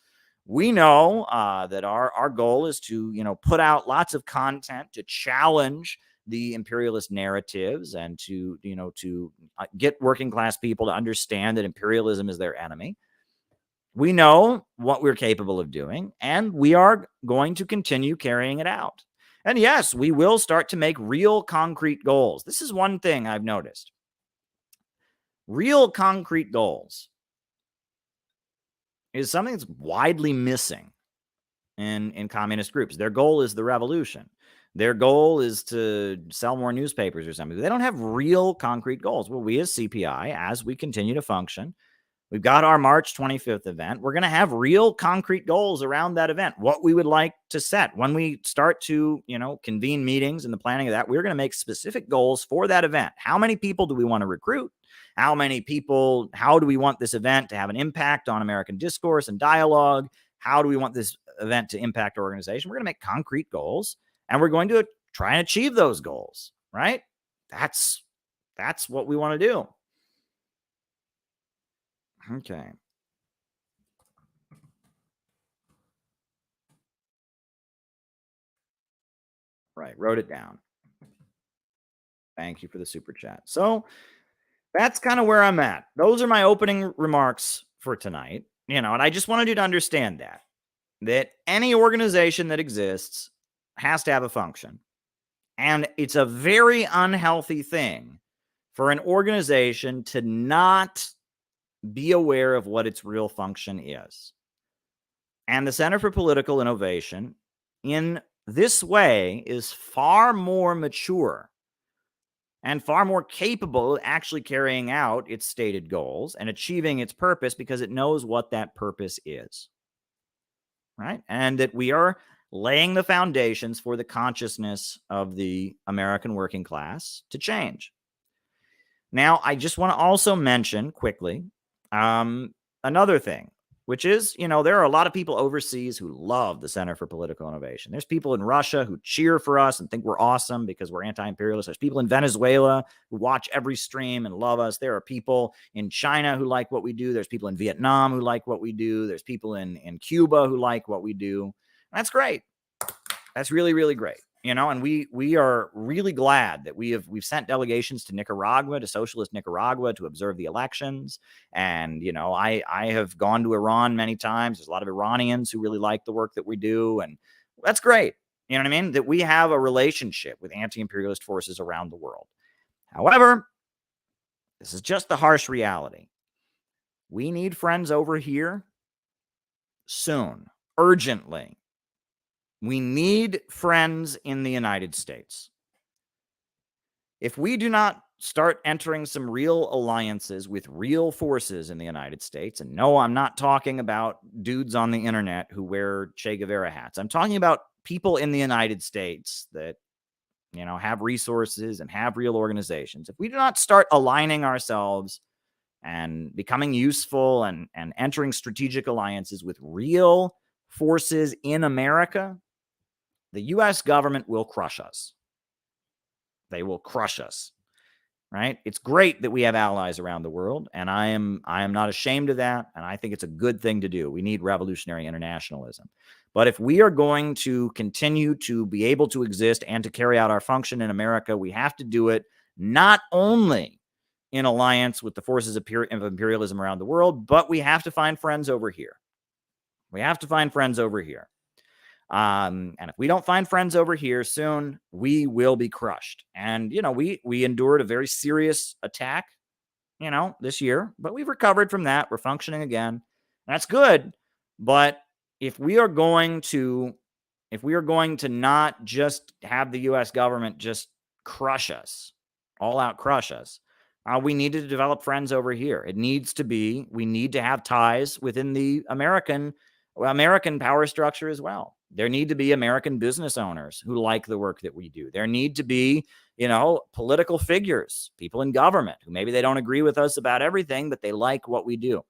We know that our goal is to, put out lots of content to challenge the imperialist narratives and to get working class people to understand that imperialism is their enemy. We know what we're capable of doing, and we are going to continue carrying it out. And yes, we will start to make real concrete goals. This is one thing I've noticed. Real concrete goals is something that's widely missing in communist groups. Their goal is the revolution. Their goal is to sell more newspapers or something. They don't have real concrete goals. Well, we as CPI, as we continue to function, we've got our March 25th event. We're going to have real concrete goals around that event, what we would like to set. When we start to, convene meetings and the planning of that, we're going to make specific goals for that event. How many people do we want to recruit? How do we want this event to have an impact on American discourse and dialogue? How do we want this event to impact our organization? We're going to make concrete goals, and we're going to try and achieve those goals, right? That's what we want to do. Okay. Right. Wrote it down. Thank you for the super chat. So that's kind of where I'm at. Those are my opening remarks for tonight. And I just wanted you to understand that any organization that exists has to have a function. And it's a very unhealthy thing for an organization to not be aware of what its real function is. And the Center for Political Innovation, in this way, is far more mature and far more capable of actually carrying out its stated goals and achieving its purpose because it knows what that purpose is. right? And that we are laying the foundations for the consciousness of the American working class to change. Now, I just want to also mention quickly another thing, which is, there are a lot of people overseas who love the Center for Political Innovation. There's people in Russia who cheer for us and think we're awesome because we're anti-imperialist. There's people in Venezuela who watch every stream and love us. There are people in China who like what we do. There's people in Vietnam who like what we do. There's people in Cuba who like what we do. And that's great. That's really, really great. And we are really glad that we've sent delegations to Nicaragua, to socialist Nicaragua, to observe the elections. And, I have gone to Iran many times. There's a lot of Iranians who really like the work that we do. And that's great. You know what I mean? That we have a relationship with anti-imperialist forces around the world. However, this is just the harsh reality. We need friends over here soon, urgently. We need friends in the United States. If we do not start entering some real alliances with real forces in the United States, and no, I'm not talking about dudes on the internet who wear Che Guevara hats. I'm talking about people in the United States that, have resources and have real organizations. If we do not start aligning ourselves and becoming useful and entering strategic alliances with real forces in America, the U.S. government will crush us. They will crush us, right? It's great that we have allies around the world, and I am not ashamed of that, and I think it's a good thing to do. We need revolutionary internationalism. But if we are going to continue to be able to exist and to carry out our function in America, we have to do it not only in alliance with the forces of imperialism around the world, but we have to find friends over here. We have to find friends over here. And if we don't find friends over here soon, we will be crushed. And, we endured a very serious attack, this year, but we've recovered from that. We're functioning again. That's good. But if we are going to not just have the U.S. government just crush us, all out crush us, we need to develop friends over here. We need to have ties within the American power structure as well. There need to be American business owners who like the work that we do. There need to be, political figures, people in government who maybe they don't agree with us about everything, but they like what we do.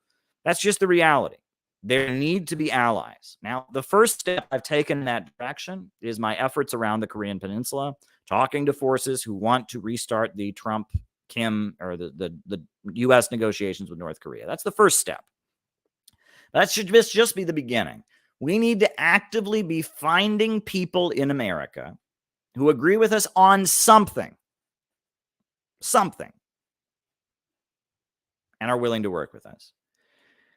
That's just the reality. There need to be allies. Now, the first step I've taken in that direction is my efforts around the Korean Peninsula, talking to forces who want to restart the Trump-Kim or the U.S. negotiations with North Korea. That's the first step. That should just be the beginning. We need to actively be finding people in America who agree with us on something, and are willing to work with us.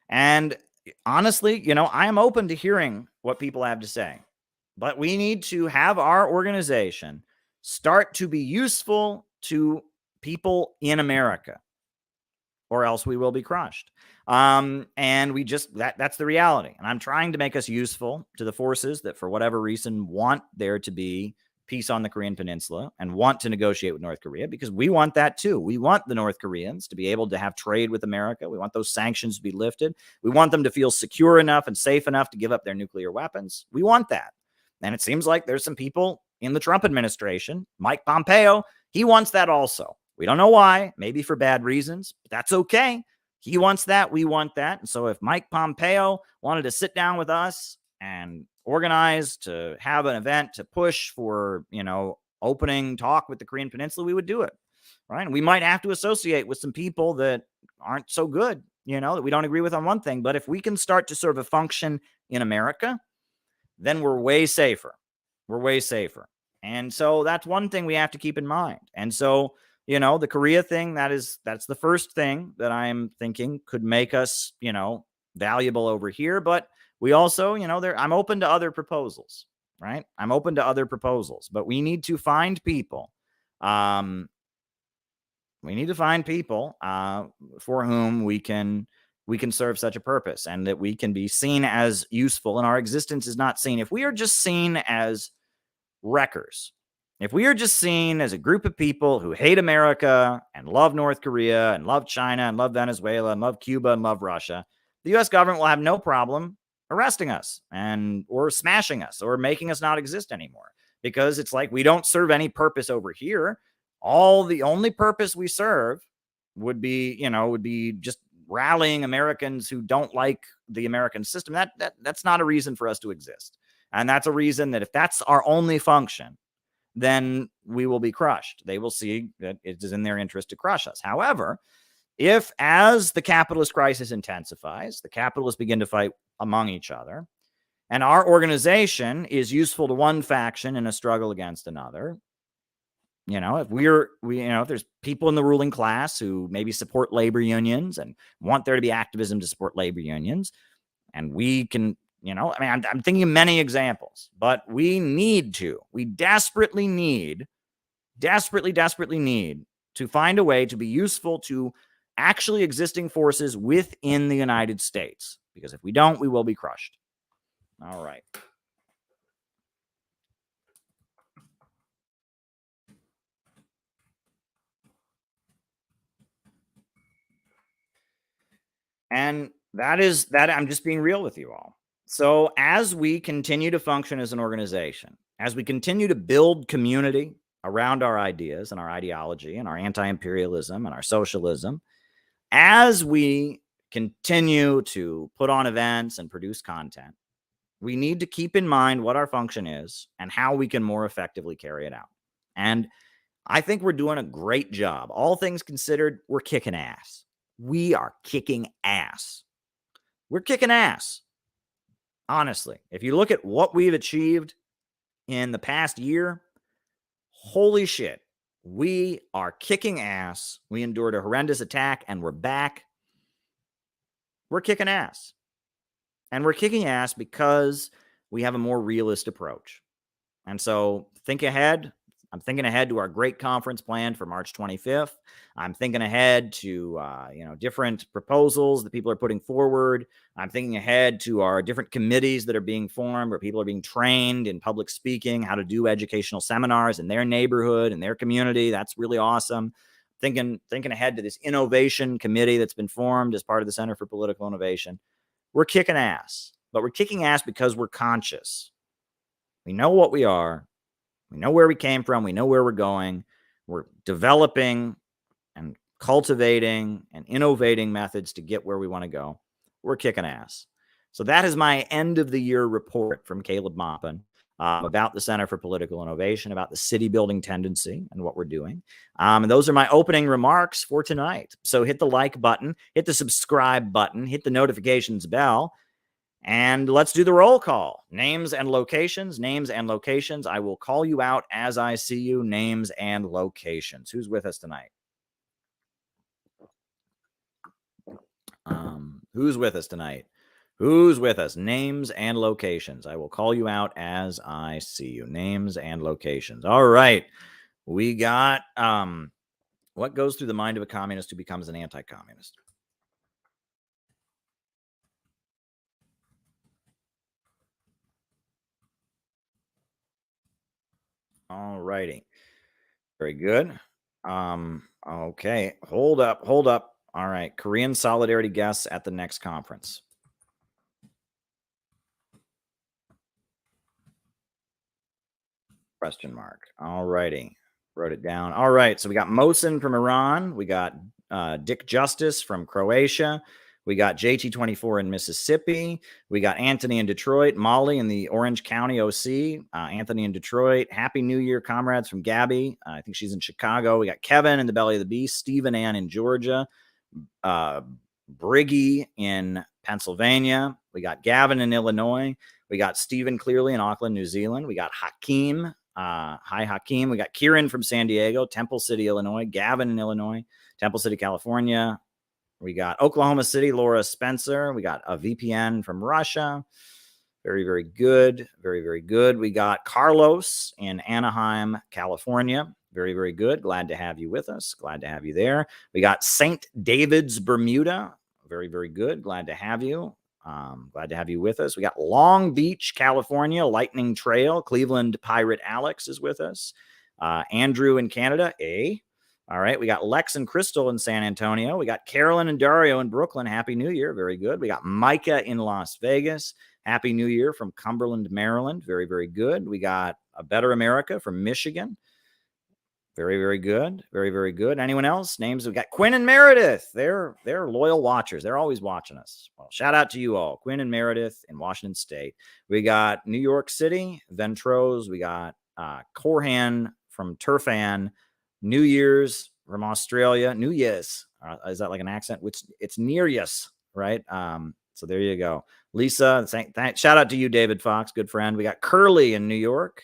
And honestly, I am open to hearing what people have to say, but we need to have our organization start to be useful to people in America, or else we will be crushed. And that's the reality. And I'm trying to make us useful to the forces that, for whatever reason, want there to be peace on the Korean Peninsula and want to negotiate with North Korea, because we want that too. We want the North Koreans to be able to have trade with America. We want those sanctions to be lifted. We want them to feel secure enough and safe enough to give up their nuclear weapons. We want that. And it seems like there's some people in the Trump administration, Mike Pompeo, he wants that also. We don't know why, maybe for bad reasons, but that's okay. He wants that. We want that. And so if Mike Pompeo wanted to sit down with us and organize to have an event to push for, opening talk with the Korean Peninsula, we would do it. Right. And we might have to associate with some people that aren't so good, that we don't agree with on one thing. But if we can start to serve a function in America, then we're way safer. We're way safer. And so that's one thing we have to keep in mind. And so, the Korea thing, that's the first thing that I'm thinking could make us, valuable over here. But we also, I'm open to other proposals, right? I'm open to other proposals, but we need to find people. For whom we can serve such a purpose, and that we can be seen as useful, and our existence is not seen. If we are just seen as wreckers, if we are just seen as a group of people who hate America and love North Korea and love China and love Venezuela and love Cuba and love Russia, the U.S. government will have no problem arresting us or smashing us or making us not exist anymore, because it's like we don't serve any purpose over here. The only purpose we serve would be just rallying Americans who don't like the American system. That's not a reason for us to exist. And that's a reason that if that's our only function, then we will be crushed. They will see that it is in their interest to crush us. However, if as the capitalist crisis intensifies, the capitalists begin to fight among each other, and our organization is useful to one faction in a struggle against another, if there's people in the ruling class who maybe support labor unions and want there to be activism to support labor unions, and we can, I'm thinking of many examples, but we desperately need to find a way to be useful to actually existing forces within the United States, because if we don't, we will be crushed. All right. And that I'm just being real with you all. So as we continue to function as an organization, as we continue to build community around our ideas and our ideology and our anti-imperialism and our socialism, as we continue to put on events and produce content, we need to keep in mind what our function is and how we can more effectively carry it out. And I think we're doing a great job. All things considered, we're kicking ass. We are kicking ass. We're kicking ass. Honestly, if you look at what we've achieved in the past year, holy shit, we are kicking ass. We endured a horrendous attack and we're back. We're kicking ass. And we're kicking ass because we have a more realist approach. And so think ahead. I'm thinking ahead to our great conference planned for March 25th. I'm thinking ahead to, different proposals that people are putting forward. I'm thinking ahead to our different committees that are being formed, where people are being trained in public speaking, how to do educational seminars in their neighborhood and their community. That's really awesome. Thinking ahead to this innovation committee that's been formed as part of the Center for Political Innovation. We're kicking ass, but we're kicking ass because we're conscious. We know what we are. We know where we came from. We know where we're going. We're developing and cultivating and innovating methods to get where we want to go. We're kicking ass. So that is my end of the year report from Caleb Maupin about the Center for Political Innovation, about the city building tendency and what we're doing. And those are my opening remarks for tonight. So hit the like button, hit the subscribe button, hit the notifications bell. And let's do the roll call. Names and locations. I will call you out as I see you. Names and locations. Who's with us tonight? Who's with us tonight? Who's with us? Names and locations. I will call you out as I see you. Names and locations. All right. We got what goes through the mind of a communist who becomes an anti-communist? All righty. Very good. Okay. Hold up. All right. Korean solidarity guests at the next conference. Question mark. All righty. Wrote it down. All right. So we got Mohsen from Iran. We got Dick Justice from Croatia. We got JT24 in Mississippi. We got Anthony in Detroit. Molly in the Orange County OC. Anthony in Detroit. Happy New Year, comrades, from Gabby. I think she's in Chicago. We got Kevin in the Belly of the Beast. Stephen Ann in Georgia. Briggy in Pennsylvania. We got Gavin in Illinois. We got Stephen clearly in Auckland, New Zealand. We got Hakeem. Hi, Hakeem. We got Kieran from San Diego, Temple City, Illinois. Gavin in Illinois. Temple City, California. We got Oklahoma City, Laura Spencer. We got a VPN from Russia. Very, very good. Very, very good. We got Carlos in Anaheim, California. Very, very good. Glad to have you with us. Glad to have you there. We got St. David's, Bermuda. Very, very good. Glad to have you. Glad to have you with us. We got Long Beach, California, Lightning Trail. Cleveland Pirate Alex is with us. Andrew in Canada. All right. We got Lex and Crystal in San Antonio. We got Carolyn and Dario in Brooklyn. Happy New Year. Very good. We got Micah in Las Vegas. Happy New Year from Cumberland, Maryland. Very, very good. We got A Better America from Michigan. Very, very good. Very, very good. Anyone else? Names? We got Quinn and Meredith. They're loyal watchers. They're always watching us. Well, shout out to you all. Quinn and Meredith in Washington State. We got New York City, Ventrose. We got Corhan from Turfan. New Year's from Australia. New Year's. Is that like an accent? It's near yes, right? So there you go. Lisa, shout out to you, David Fox, good friend. We got Curly in New York.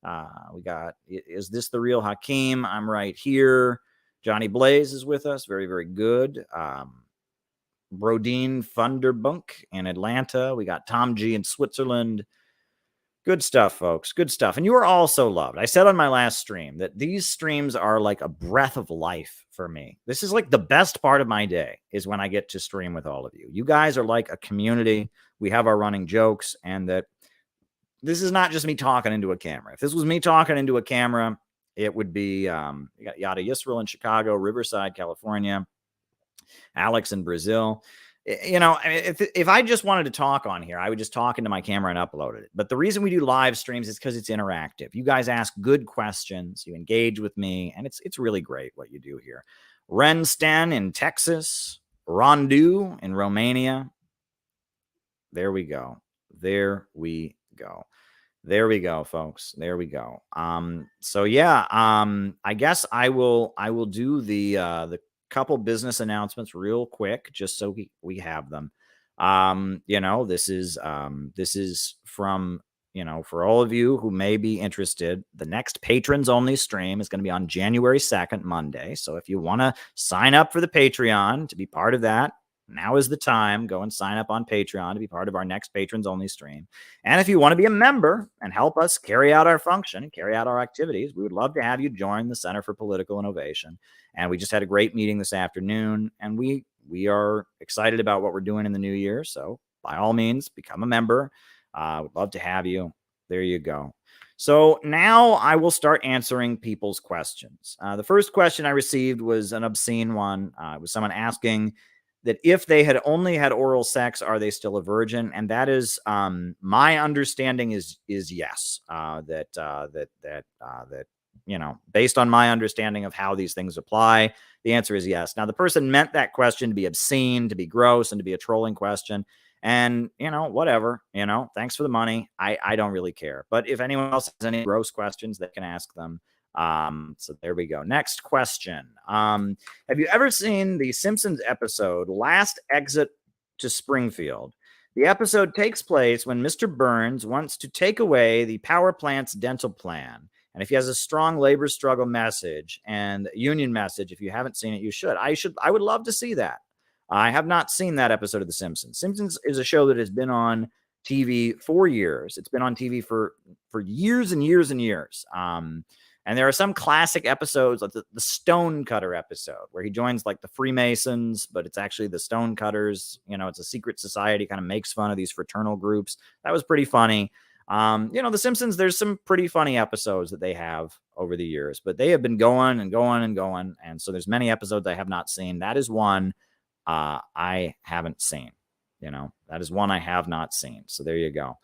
We got, is this the real Hakeem? I'm right here. Johnny Blaze is with us. Very, very good. Brodeen Funderbunk in Atlanta. We got Tom G in Switzerland. Good stuff, folks. Good stuff. And you are all so loved. I said on my last stream that these streams are like a breath of life for me. This is like the best part of my day is when I get to stream with all of you. You guys are like a community. We have our running jokes, and that this is not just me talking into a camera. If this was me talking into a camera, it would be you got Yada Yisrael in Chicago, Riverside, California, Alex in Brazil. You know, if I just wanted to talk on here, I would just talk into my camera and upload it. But the reason we do live streams is because it's interactive. You guys ask good questions, you engage with me, and it's really great what you do here. Ren Sten in Texas, Rondu in Romania. There we go. There we go. There we go, folks. There we go. So yeah, I guess I will do the couple business announcements real quick, just so we have them. You know, this is from, you know, for all of you who may be interested, the next patrons only stream is going to be on January 2nd, Monday. So if you want to sign up for the Patreon to be part of that, now is the time. Go and sign up on Patreon to be part of our next patrons only stream. And if you want to be a member and help us carry out our function and carry out our activities, we would love to have you join the Center for Political Innovation. And we just had a great meeting this afternoon, and we are excited about what we're doing in the new year. So by all means, become a member. We'd love to have you. There you go. So now I will start answering people's questions. The first question I received was an obscene one. It was someone asking that if they had only had oral sex, are they still a virgin? And that is my understanding is yes. That you know, based on my understanding of how these things apply, the answer is yes. Now, the person meant that question to be obscene, to be gross, and to be a trolling question. And, you know, whatever, you know, thanks for the money. I don't really care. But if anyone else has any gross questions, they can ask them. So there we go. Next question. Have you ever seen the Simpsons episode Last Exit to Springfield? The episode takes place when Mr. Burns wants to take away the power plant's dental plan. And if he has a strong labor struggle message and union message, if you haven't seen it, you should. I would love to see that. I have not seen that episode of The Simpsons. Simpsons is a show that has been on TV for years. It's been on TV for years and years and years. And there are some classic episodes, like the Stonecutter episode, where he joins like the Freemasons, but it's actually the Stonecutters. You know, it's a secret society, kind of makes fun of these fraternal groups. That was pretty funny. You know, The Simpsons, there's some pretty funny episodes that they have over the years, but they have been going and going and going. And so there's many episodes I have not seen. That is one I haven't seen. You know, that is one I have not seen. So there you go.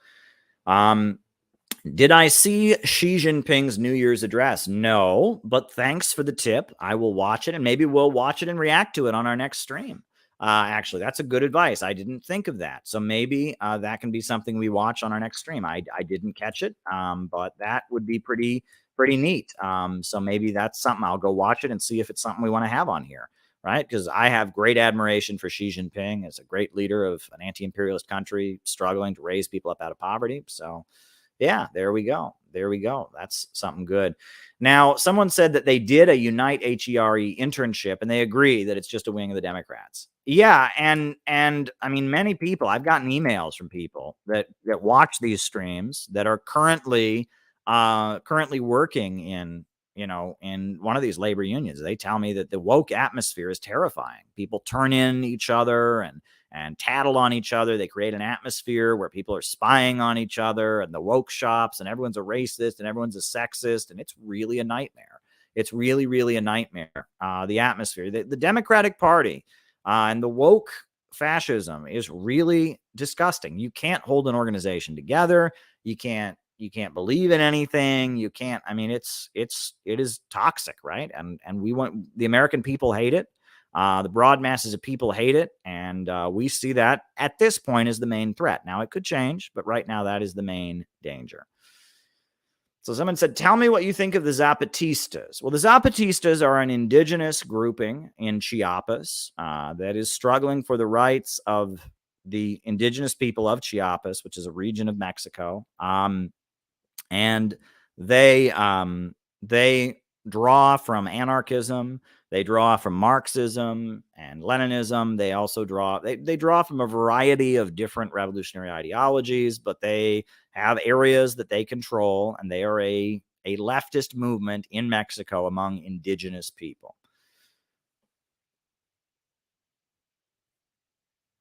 Did I see Xi Jinping's New Year's address? No, but thanks for the tip. I will watch it, and maybe we'll watch it and react to it on our next stream. Actually, that's a good advice. I didn't think of that. So maybe that can be something we watch on our next stream. I didn't catch it, but that would be pretty neat. So maybe that's something. I'll go watch it and see if it's something we want to have on here, right? Because I have great admiration for Xi Jinping as a great leader of an anti-imperialist country struggling to raise people up out of poverty. So yeah, there we go. There we go. That's something good. Now, someone said that they did a Unite HERE internship, and they agree that it's just a wing of the Democrats. Yeah, and I mean, many people, I've gotten emails from people that watch these streams that are currently working in, you know, in one of these labor unions. They tell me that the woke atmosphere is terrifying. People turn in each other and tattle on each other. They create an atmosphere where people are spying on each other and the woke shops, and everyone's a racist and everyone's a sexist, and it's really a nightmare. It's really, really a nightmare. The atmosphere, the Democratic Party, and the woke fascism is really disgusting. You can't hold an organization together. You can't believe in anything. You can't. I mean, it is toxic, right? And we want the American people hate it. The broad masses of people hate it, and we see that at this point as the main threat. Now, it could change, but right now that is the main danger. So someone said, tell me what you think of the Zapatistas. Well, the Zapatistas are an indigenous grouping in Chiapas that is struggling for the rights of the indigenous people of Chiapas, which is a region of Mexico. And they draw from anarchism. They draw from Marxism and Leninism. They also draw from a variety of different revolutionary ideologies, but they have areas that they control, and they are a leftist movement in Mexico among indigenous people.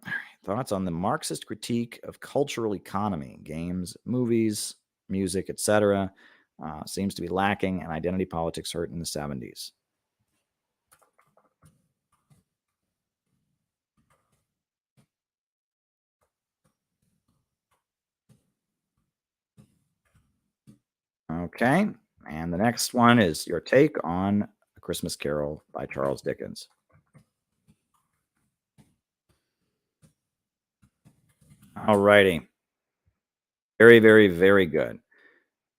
All right, thoughts on the Marxist critique of cultural economy, games, movies, music, etc. Seems to be lacking, and identity politics hurt in the 70s. Okay, and the next one is your take on A Christmas Carol by Charles Dickens. All righty. Very, very, very good.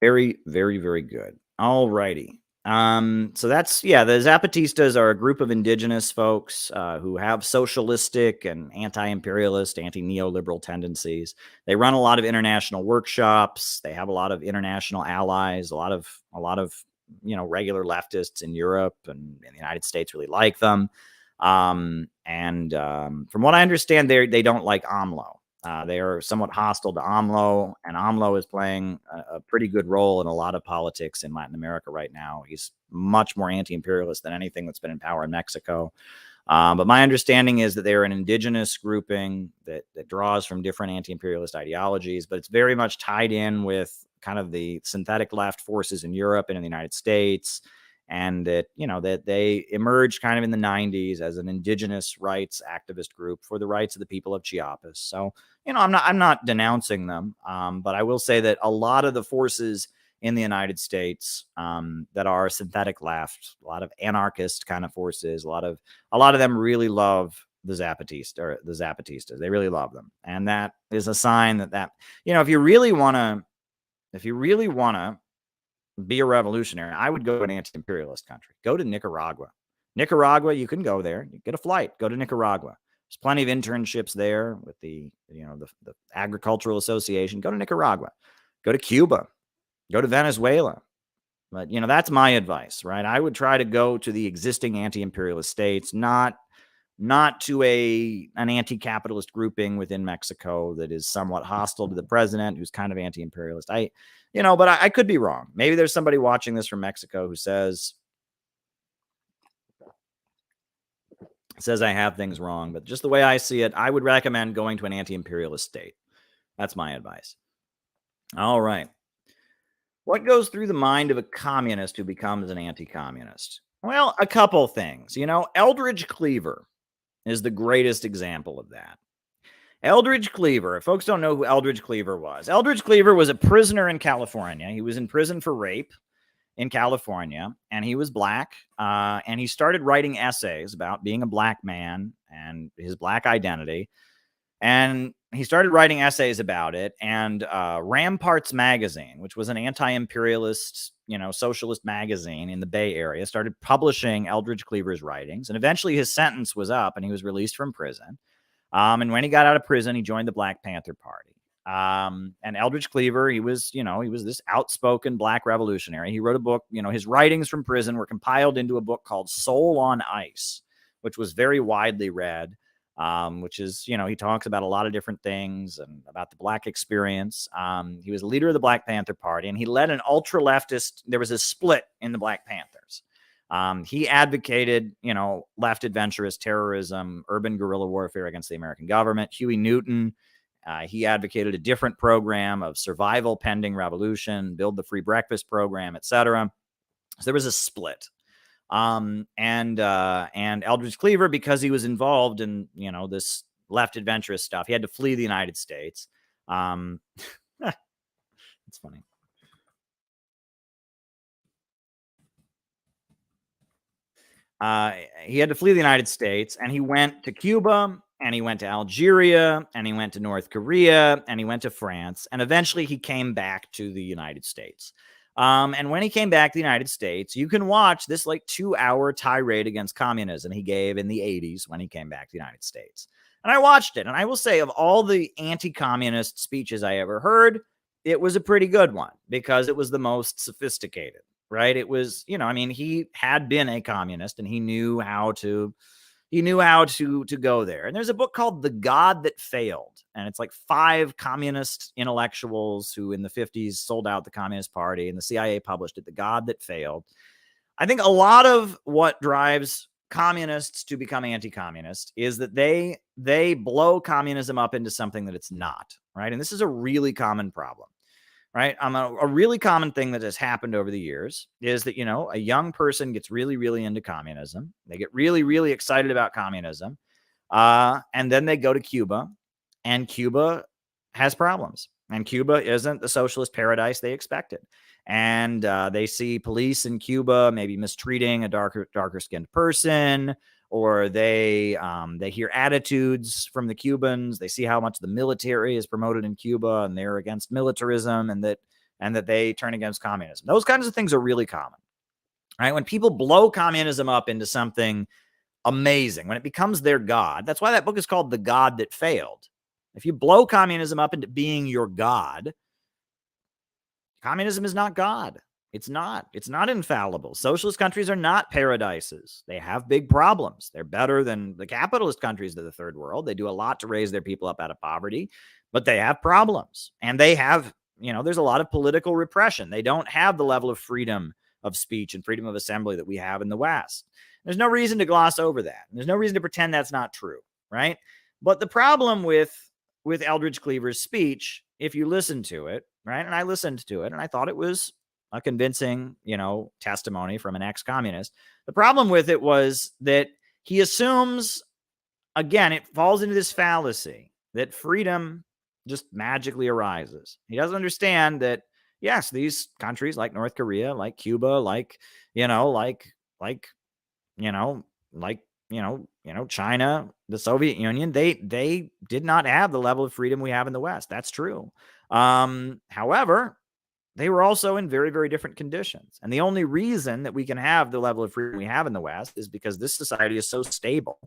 Very, very, very good. All righty. So that's, the Zapatistas are a group of indigenous folks who have socialistic and anti-imperialist, anti-neoliberal tendencies. They run a lot of international workshops. They have a lot of international allies, a lot of regular leftists in Europe and in the United States really like them. From what I understand, they don't like AMLO. They are somewhat hostile to AMLO, and AMLO is playing a pretty good role in a lot of politics in Latin America right now. He's much more anti-imperialist than anything that's been in power in Mexico. But my understanding is that they are an indigenous grouping that draws from different anti-imperialist ideologies, but it's very much tied in with kind of the synthetic left forces in Europe and in the United States. And that, that they emerged kind of in the 90s as an indigenous rights activist group for the rights of the people of Chiapas. So, I'm not denouncing them, but I will say that a lot of the forces in the United States that are synthetic left, a lot of anarchist kind of forces, a lot of them really love the Zapatistas. They really love them, and that is a sign that if you really want to be a revolutionary, I would go to an anti-imperialist country. Go to Nicaragua. Nicaragua, you can go there. You get a flight. Go to Nicaragua. There's plenty of internships there with the Agricultural Association. Go to Nicaragua. Go to Cuba. Go to Venezuela. But, that's my advice, right? I would try to go to the existing anti-imperialist states, not to an anti-capitalist grouping within Mexico that is somewhat hostile to the president, who's kind of anti-imperialist. But I could be wrong. Maybe there's somebody watching this from Mexico who says I have things wrong. But just the way I see it, I would recommend going to an anti-imperialist state. That's my advice. All right. What goes through the mind of a communist who becomes an anti-communist? Well, a couple things. Eldridge Cleaver is the greatest example of that. Eldridge Cleaver, if folks don't know who Eldridge Cleaver was a prisoner in California. He was in prison for rape in California, and he was black, and he started writing essays about being a black man and his black identity. And he started writing essays about it, and Ramparts magazine, which was an anti-imperialist, socialist magazine in the Bay Area, started publishing Eldridge Cleaver's writings. And eventually his sentence was up and he was released from prison. And when he got out of prison, he joined the Black Panther Party. And Eldridge Cleaver, he was this outspoken black revolutionary. He wrote a book, his writings from prison were compiled into a book called Soul on Ice, which was very widely read. Which is, he talks about a lot of different things and about the black experience. He was leader of the Black Panther Party, and he led an ultra leftist. There was a split in the Black Panthers. He advocated, left adventurous terrorism, urban guerrilla warfare against the American government. Huey Newton, he advocated a different program of survival pending revolution, build the free breakfast program, etc. So there was a split. And Eldridge Cleaver, because he was involved in, this left adventurous stuff, he had to flee the United States. It's funny. He had to flee the United States, and he went to Cuba, and he went to Algeria, and he went to North Korea, and he went to France, and eventually he came back to the United States. And when he came back to the United States, you can watch this like 2-hour tirade against communism he gave in the 80s when he came back to the United States. And I watched it, and I will say, of all the anti-communist speeches I ever heard, it was a pretty good one because it was the most sophisticated, right? It was, he had been a communist and he knew how to go there. And there's a book called The God That Failed. And it's like 5 communist intellectuals who in the 50s sold out the Communist Party, and the CIA published it, The God That Failed. I think a lot of what drives communists to become anti-communist is that they blow communism up into something that it's not, right? And this is a really common problem. Right. A really common thing that has happened over the years is that, a young person gets really, really into communism. They get really, really excited about communism. And then they go to Cuba, and Cuba has problems. And Cuba isn't the socialist paradise they expected. And they see police in Cuba maybe mistreating a darker skinned person, or they hear attitudes from the Cubans. They see how much the military is promoted in Cuba, and they're against militarism, and that they turn against communism. Those kinds of things are really common, right? When people blow communism up into something amazing, when it becomes their God, that's why that book is called The God That Failed. If you blow communism up into being your God, communism is not God. It's not infallible. Socialist countries are not paradises. They have big problems. They're better than the capitalist countries of the third world. They do a lot to raise their people up out of poverty, but they have problems. And they have, there's a lot of political repression. They don't have the level of freedom of speech and freedom of assembly that we have in the West. There's no reason to gloss over that. There's no reason to pretend that's not true, right? But the problem with Eldridge Cleaver's speech, if you listen to it, right, and I listened to it, and I thought it was a convincing, testimony from an ex-communist. The problem with it was that he assumes, again, it falls into this fallacy that freedom just magically arises. He doesn't understand that, yes, these countries like North Korea, like Cuba, China, the Soviet Union, they did not have the level of freedom we have in the West. That's true. However, they were also in very, very different conditions. And the only reason that we can have the level of freedom we have in the West is because this society is so stable.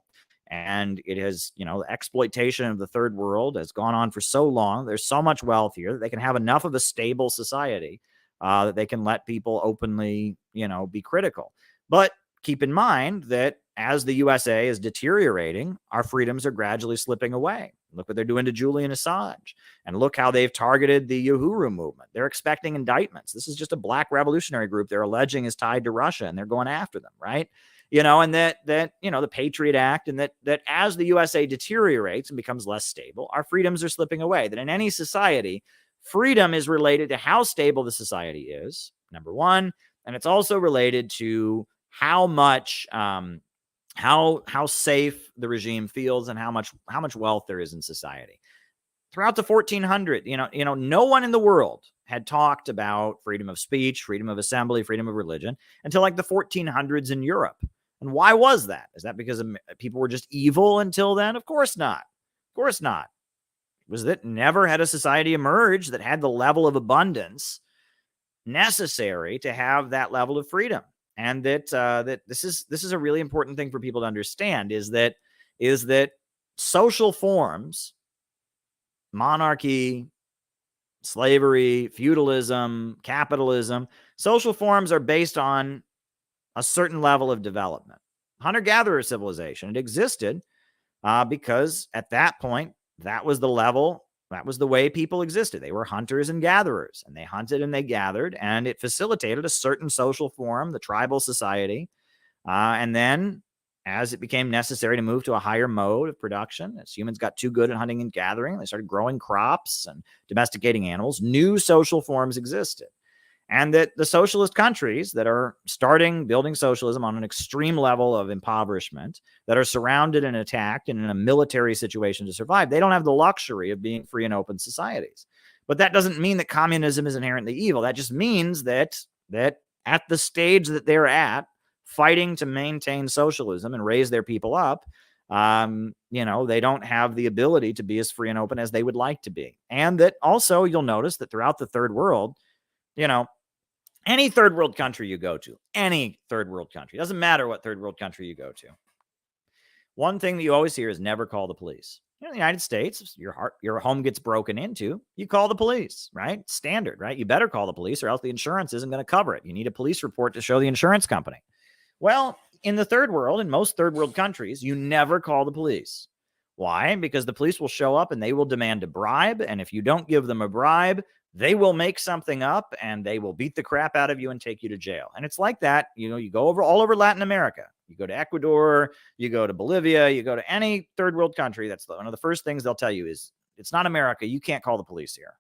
And it has, the exploitation of the third world has gone on for so long. There's so much wealth here that they can have enough of a stable society that they can let people openly, be critical. But keep in mind that as the USA is deteriorating, our freedoms are gradually slipping away. Look what they're doing to Julian Assange. And look how ththey've targeted the Uhuru movement. They're expecting indictments. This is just a black revolutionary group they're alleging is tied to Russia, and they're going after them, right? And that the Patriot Act, and that as the USA deteriorates and becomes less stable, our freedoms are slipping away. That in any society, freedom is related to how stable the society is, number one, and it's also related to how much how safe the regime feels and how much wealth there is in society. Throughout the 1400s, no one in the world had talked about freedom of speech, freedom of assembly, freedom of religion until like the 1400s in Europe. And why was that? Is that because people were just evil until then? Of course not. Of course not. It was that never had a society emerged that had the level of abundance necessary to have that level of freedom. And that this is a really important thing for people to understand is that social forms, monarchy, slavery, feudalism, capitalism, social forms are based on a certain level of development. Hunter-gatherer civilization, it existed because at that point, that was the level, that was the way people existed. They were hunters and gatherers, and they hunted and they gathered, and it facilitated a certain social form, the tribal society. And then as it became necessary to move to a higher mode of production, as humans got too good at hunting and gathering, they started growing crops and domesticating animals, new social forms existed. And that the socialist countries that are building socialism on an extreme level of impoverishment, that are surrounded and attacked and in a military situation to survive, they don't have the luxury of being free and open societies. But that doesn't mean that communism is inherently evil. That just means that at the stage that they're at, fighting to maintain socialism and raise their people up, they don't have the ability to be as free and open as they would like to be. And that also you'll notice that throughout the third world, any third world country you go to, any third world country, doesn't matter what third world country you go to, one thing that you always hear is never call the police. In the United States, your home gets broken into, you call the police, right? Standard, right? You better call the police or else the insurance isn't going to cover it. You need a police report to show the insurance company. Well, in the third world, in most third world countries, you never call the police. Why? Because the police will show up and they will demand a bribe. And if you don't give them a bribe, they will make something up and they will beat the crap out of you and take you to jail. And it's like that. You go all over Latin America. You go to Ecuador, you go to Bolivia, you go to any third world country. That's one of the first things they'll tell you is, it's not America. You can't call the police here.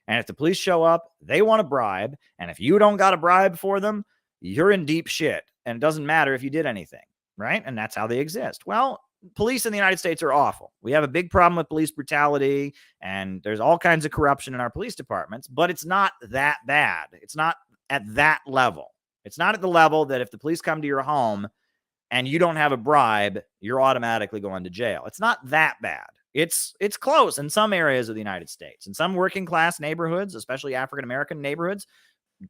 And if the police show up, they want a bribe. And if you don't got a bribe for them, you're in deep shit. And it doesn't matter if you did anything, right? And that's how they exist. Well, police in the United States are awful. We have a big problem with police brutality, and there's all kinds of corruption in our police departments, but it's not that bad. It's not at that level. It's not at the level that if the police come to your home and you don't have a bribe, you're automatically going to jail. It's not that bad. It's close in some areas of the United States. In some working class neighborhoods, especially African-American neighborhoods,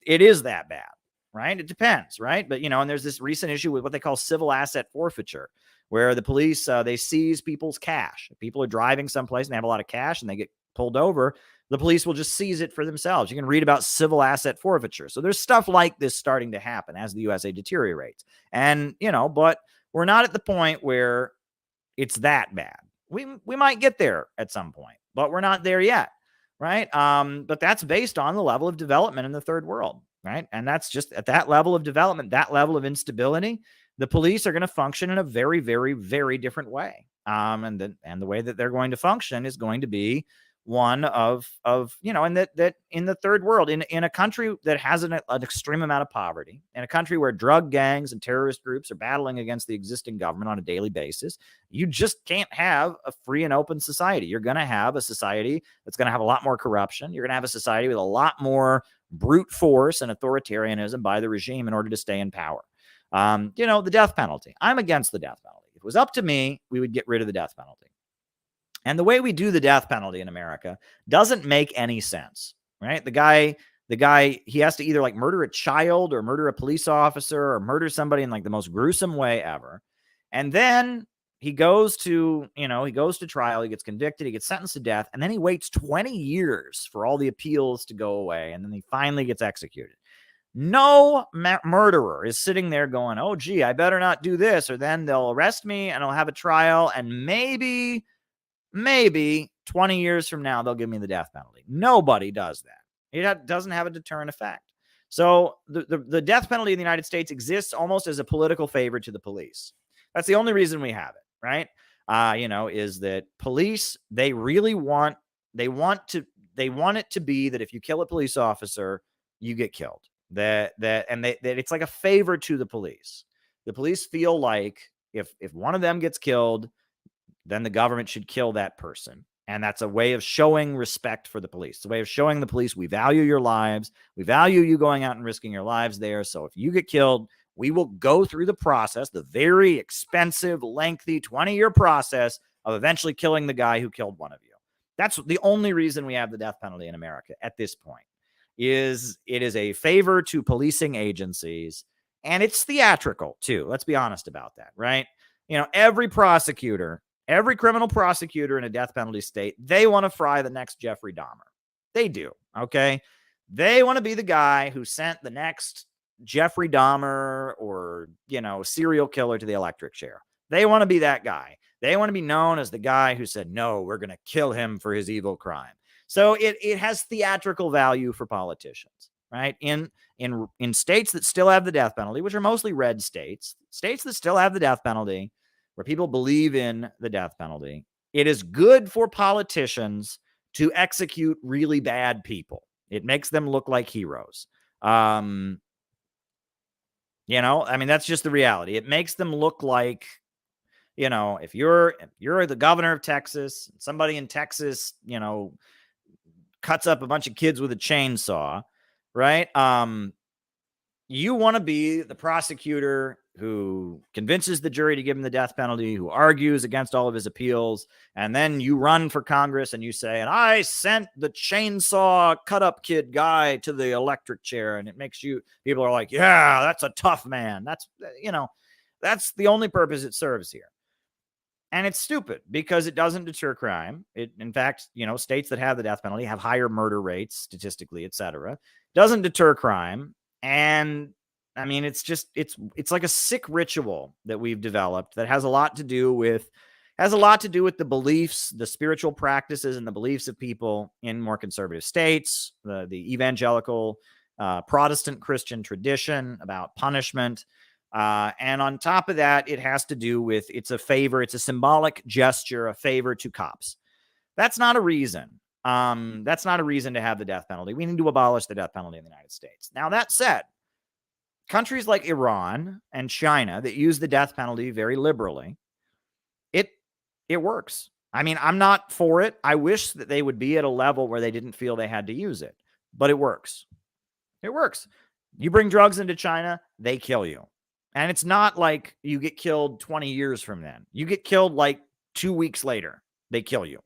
it is that bad, right? It depends, right? But, and there's this recent issue with what they call civil asset forfeiture, where the police, they seize people's cash. If people are driving someplace and they have a lot of cash and they get pulled over, the police will just seize it for themselves. You can read about civil asset forfeiture. So there's stuff like this starting to happen as the USA deteriorates. And, but we're not at the point where it's that bad. We might get there at some point, but we're not there yet, right? But that's based on the level of development in the third world, right? And that's just at that level of development, that level of instability, the police are going to function in a very, very, very different way. And the way that they're going to function is going to be one of and that in the third world, in a country that has an extreme amount of poverty, in a country where drug gangs and terrorist groups are battling against the existing government on a daily basis, you just can't have a free and open society. You're going to have a society that's going to have a lot more corruption. You're going to have a society with a lot more brute force and authoritarianism by the regime in order to stay in power. The death penalty. I'm against the death penalty. If it was up to me, we would get rid of the death penalty. And the way we do the death penalty in America doesn't make any sense, right? The guy, he has to either like murder a child or murder a police officer or murder somebody in like the most gruesome way ever. And then he goes to trial, he gets convicted, he gets sentenced to death, and then he waits 20 years for all the appeals to go away, and then he finally gets executed. No murderer is sitting there going, oh, gee, I better not do this, or then they'll arrest me and I'll have a trial, and maybe 20 years from now, they'll give me the death penalty. Nobody does that. It doesn't have a deterrent effect. So the death penalty in the United States exists almost as a political favor to the police. That's the only reason we have it, right? Is that police, they really want it to be that if you kill a police officer, you get killed. That it's like a favor to the police. The police feel like if one of them gets killed, then the government should kill that person. And that's a way of showing respect for the police. It's a way of showing the police, we value your lives. We value you going out and risking your lives there. So if you get killed, we will go through the process, the very expensive, lengthy 20-year process of eventually killing the guy who killed one of you. That's the only reason we have the death penalty in America at this point. It is a favor to policing agencies, and it's theatrical too. Let's be honest about that, right? Every criminal prosecutor in a death penalty state, they want to fry the next Jeffrey Dahmer. They do, okay? They want to be the guy who sent the next Jeffrey Dahmer or, serial killer to the electric chair. They want to be that guy. They want to be known as the guy who said, no, we're going to kill him for his evil crime. So it has theatrical value for politicians, right? In states that still have the death penalty, which are mostly red states that still have the death penalty, where people believe in the death penalty, it is good for politicians to execute really bad people. It makes them look like heroes. You know, I mean, that's just the reality. It makes them look like, you know, if you're the governor of Texas, somebody in Texas, you know, cuts up a bunch of kids with a chainsaw, right? You want to be the prosecutor who convinces the jury to give him the death penalty, who argues against all of his appeals, and then you run for Congress and you say, and I sent the chainsaw cut up kid guy to the electric chair, and it makes you, people are like, yeah, that's a tough man. That's, you know, that's the only purpose it serves here. And it's stupid because it doesn't deter crime. It, in fact, you know, states that have the death penalty have higher murder rates statistically, et cetera. Doesn't deter crime. And I mean, it's just, it's like a sick ritual that we've developed that has a lot to do with the beliefs, the spiritual practices and the beliefs of people in more conservative states, the evangelical Protestant Christian tradition about punishment. And on top of that, it has to do with, it's a favor, it's a symbolic gesture, a favor to cops. That's not a reason. That's not a reason to have the death penalty. We need to abolish the death penalty in the United States. Now, that said, countries like Iran and China that use the death penalty very liberally, it works. I mean, I'm not for it. I wish that they would be at a level where they didn't feel they had to use it, but it works. It works. You bring drugs into China, they kill you. And it's not like you get killed 20 years from then. You get killed like 2 weeks later. They kill you.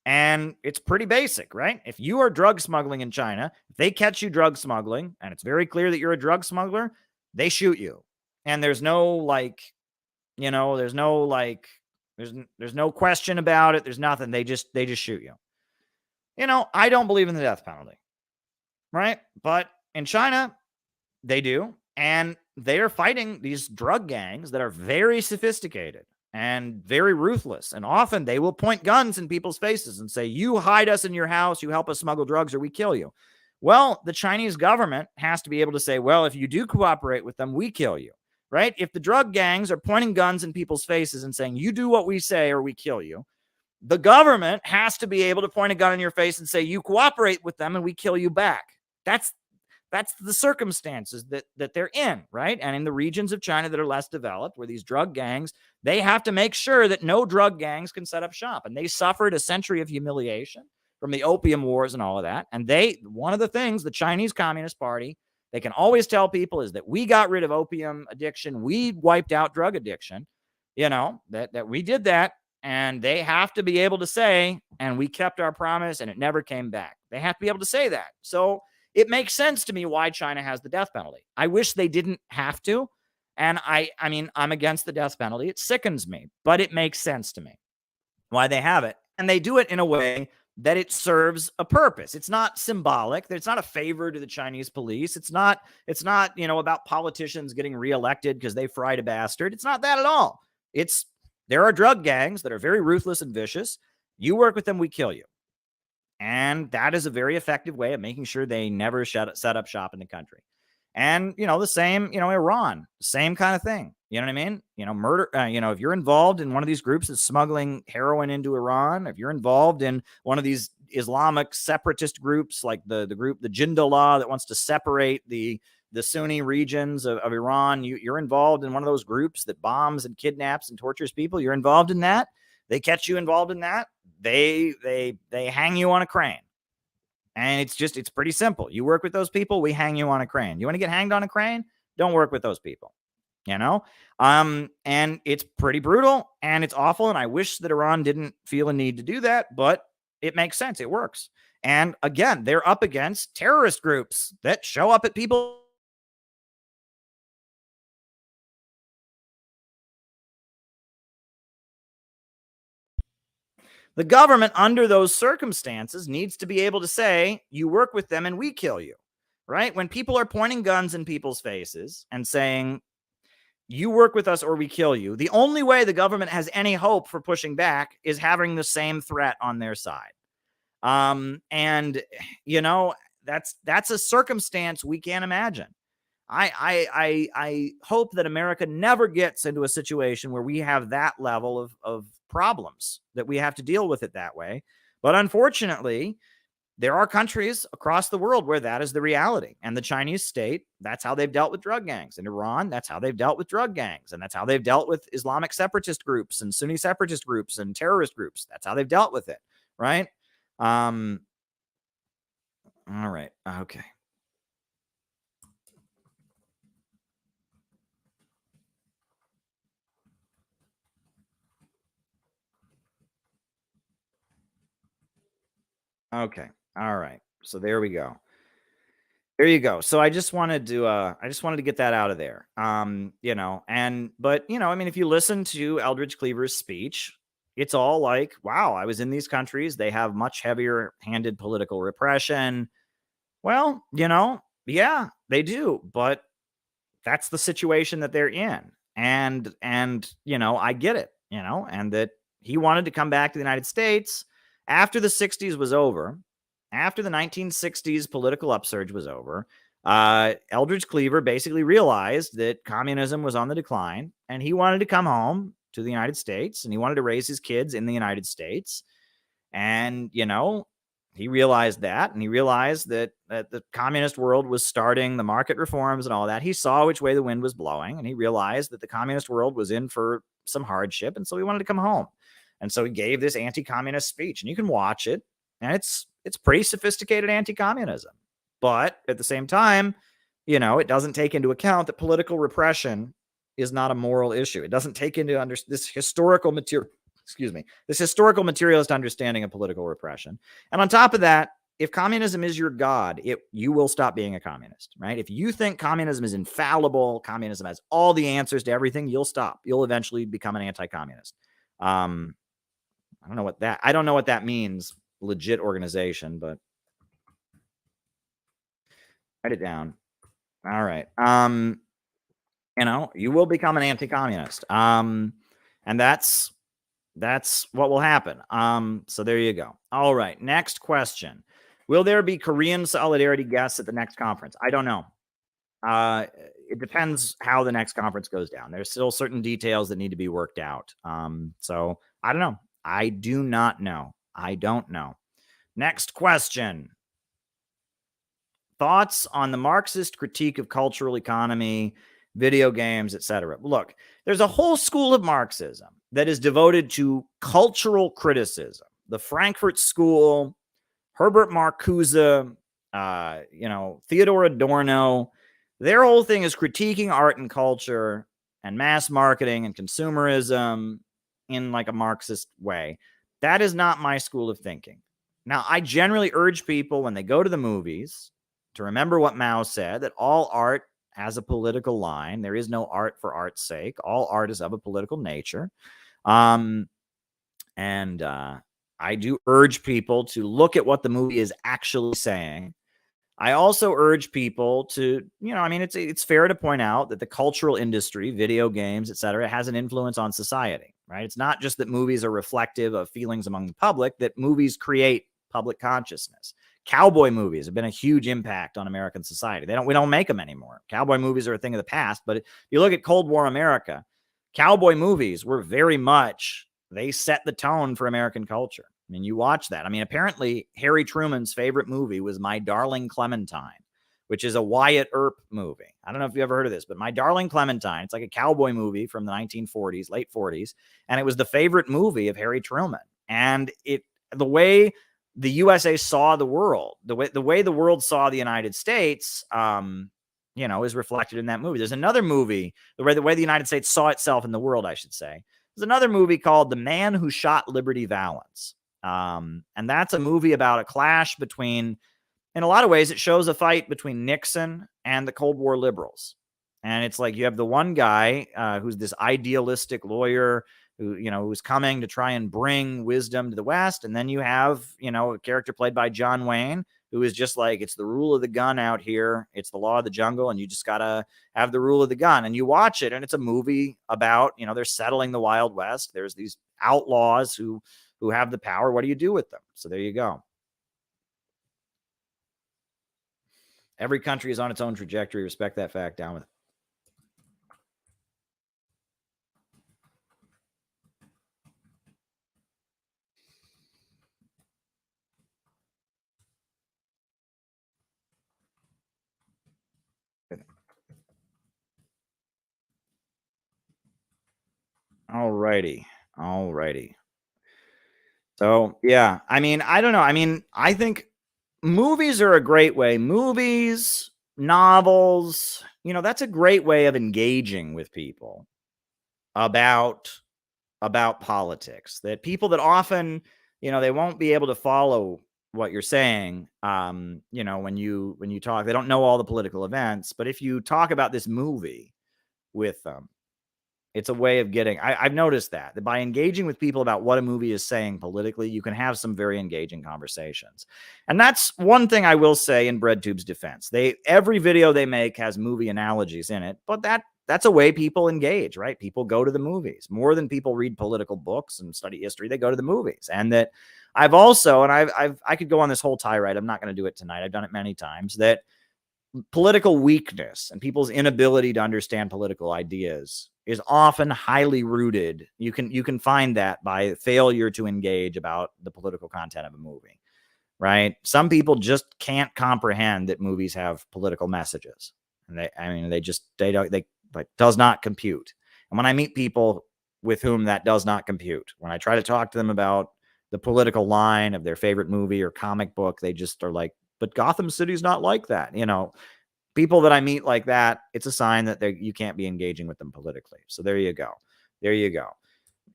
And it's pretty basic, right? If you are drug smuggling in China, if they catch you drug smuggling, and it's very clear that you're a drug smuggler, they shoot you. And there's no like, you know, there's no question about it. There's nothing. They just shoot you. You know, I don't believe in the death penalty, right? But in China, they do. And they are fighting these drug gangs that are very sophisticated and very ruthless. And often they will point guns in people's faces and say, you hide us in your house, you help us smuggle drugs, or we kill you. Well, the Chinese government has to be able to say, well, if you do cooperate with them, we kill you, right? If the drug gangs are pointing guns in people's faces and saying, you do what we say or we kill you, the government has to be able to point a gun in your face and say, you cooperate with them and we kill you back. That's the circumstances that they're in, right? And in the regions of China that are less developed, where these drug gangs, they have to make sure that no drug gangs can set up shop. And they suffered a century of humiliation from the opium wars and all of that. And one of the things the Chinese Communist Party, they can always tell people is that we got rid of opium addiction. We wiped out drug addiction, you know, that we did that. And they have to be able to say, and we kept our promise and it never came back. They have to be able to say that. So it makes sense to me why China has the death penalty. I wish they didn't have to. And I mean, I'm against the death penalty. It sickens me, but it makes sense to me why they have it. And they do it in a way that it serves a purpose. It's not symbolic. It's not a favor to the Chinese police. It's not, you know, about politicians getting reelected because they fried a bastard. It's not that at all. There are drug gangs that are very ruthless and vicious. You work with them, we kill you. And that is a very effective way of making sure they never set up shop in the country. And, you know, the same, you know, Iran, same kind of thing. You know what I mean? You know, murder, you know, if you're involved in one of these groups that's smuggling heroin into Iran, if you're involved in one of these Islamic separatist groups, like the Jindullah that wants to separate the Sunni regions of Iran, you're involved in one of those groups that bombs and kidnaps and tortures people. You're involved in that. They catch you involved in that. They hang you on a crane. And it's pretty simple. You work with those people, we hang you on a crane. You want to get hanged on a crane? Don't work with those people. You know? And it's pretty brutal and it's awful. And I wish that Iran didn't feel a need to do that, but it makes sense. It works. And again, they're up against terrorist groups that show up at people. The government, under those circumstances, needs to be able to say, you work with them and we kill you, right? When people are pointing guns in people's faces and saying, you work with us or we kill you, the only way the government has any hope for pushing back is having the same threat on their side. And, you know, that's a circumstance we can't imagine. I hope that America never gets into a situation where we have that level of problems, that we have to deal with it that way. But unfortunately, there are countries across the world where that is the reality. And the Chinese state, that's how they've dealt with drug gangs. In Iran, that's how they've dealt with drug gangs. And that's how they've dealt with Islamic separatist groups and Sunni separatist groups and terrorist groups. That's how they've dealt with it, right? All right. Okay. Okay. All right. So there we go. There you go. So I just wanted to get that out of there. But I mean, if you listen to Eldridge Cleaver's speech, it's all like, wow, I was in these countries. They have much heavier handed political repression. Well, yeah, they do, but that's the situation that they're in. And I get it, and that he wanted to come back to the United States after the 60s was over, after the 1960s political upsurge was over. Eldridge Cleaver basically realized that communism was on the decline, and he wanted to come home to the United States, and he wanted to raise his kids in the United States. And, he realized that, and he realized that the communist world was starting the market reforms and all that. He saw which way the wind was blowing, and he realized that the communist world was in for some hardship, and so he wanted to come home. And so he gave this anti-communist speech, and you can watch it, and it's pretty sophisticated anti-communism. But at the same time, it doesn't take into account that political repression is not a moral issue. It doesn't take into this historical materialist understanding of political repression. And on top of that, if communism is your god, you will stop being a communist, right? If you think communism is infallible, communism has all the answers to everything, you'll stop. You'll eventually become an anti-communist. I don't know what that means, legit organization, but write it down. All right. You will become an anti-communist. And that's what will happen. So there you go. All right. Next question. Will there be Korean solidarity guests at the next conference? I don't know. It depends how the next conference goes down. There's still certain details that need to be worked out. So I don't know. I do not know. I don't know. Next question. Thoughts on the Marxist critique of cultural economy, video games, etc. Look, there's a whole school of Marxism that is devoted to cultural criticism. The Frankfurt School, Herbert Marcuse, Theodor Adorno, their whole thing is critiquing art and culture and mass marketing and consumerism in like a Marxist way. That is not my school of thinking. Now, I generally urge people when they go to the movies to remember what Mao said, that all art has a political line. There is no art for art's sake. All art is of a political nature. I do urge people to look at what the movie is actually saying. I also urge people to, it's fair to point out that the cultural industry, video games, etc., has an influence on society, right? It's not just that movies are reflective of feelings among the public, that movies create public consciousness. Cowboy movies have been a huge impact on American society. We don't make them anymore. Cowboy movies are a thing of the past, but if you look at Cold War America, cowboy movies were very much, they set the tone for American culture. I mean, you watch that. I mean, apparently Harry Truman's favorite movie was My Darling Clementine, which is a Wyatt Earp movie. I don't know if you ever heard of this, but My Darling Clementine, it's like a cowboy movie from the 1940s, late 40s, and it was the favorite movie of Harry Truman. And the way the USA saw the world, the way the world saw the United States, is reflected in that movie. There's another movie, the way the United States saw itself in the world, I should say. There's another movie called The Man Who Shot Liberty Valance. And that's a movie about a clash between, in a lot of ways, it shows a fight between Nixon and the Cold War liberals. And it's like you have the one guy who's this idealistic lawyer who's coming to try and bring wisdom to the West. And then you have, a character played by John Wayne, who is just like, it's the rule of the gun out here. It's the law of the jungle. And you just got to have the rule of the gun. And you watch it, and it's a movie about, they're settling the Wild West. There's these outlaws who have the power. What do you do with them? So there you go. Every country is on its own trajectory. Respect that fact. Down with it. All righty. All righty. So, yeah, I mean, I don't know. I mean, I think movies are a great way. Movies, novels, that's a great way of engaging with people about politics. That people that often, they won't be able to follow what you're saying. When you talk, they don't know all the political events. But if you talk about this movie with them, it's a way of getting. I've noticed that by engaging with people about what a movie is saying politically, you can have some very engaging conversations. And that's one thing I will say in BreadTube's defense. Every video they make has movie analogies in it, but that's a way people engage, right? People go to the movies more than people read political books and study history. They go to the movies. And that I've also, and I could go on this whole tirade. I'm not going to do it tonight. I've done it many times. That political weakness and people's inability to understand political ideas is often highly rooted. You can find that by failure to engage about the political content of a movie, right? Some people just can't comprehend that movies have political messages, and they does not compute. And when I meet people with whom that does not compute, when I try to talk to them about the political line of their favorite movie or comic book, they just are like, but Gotham City's not like that. People that I meet like that, it's a sign that you can't be engaging with them politically. So there you go. There you go.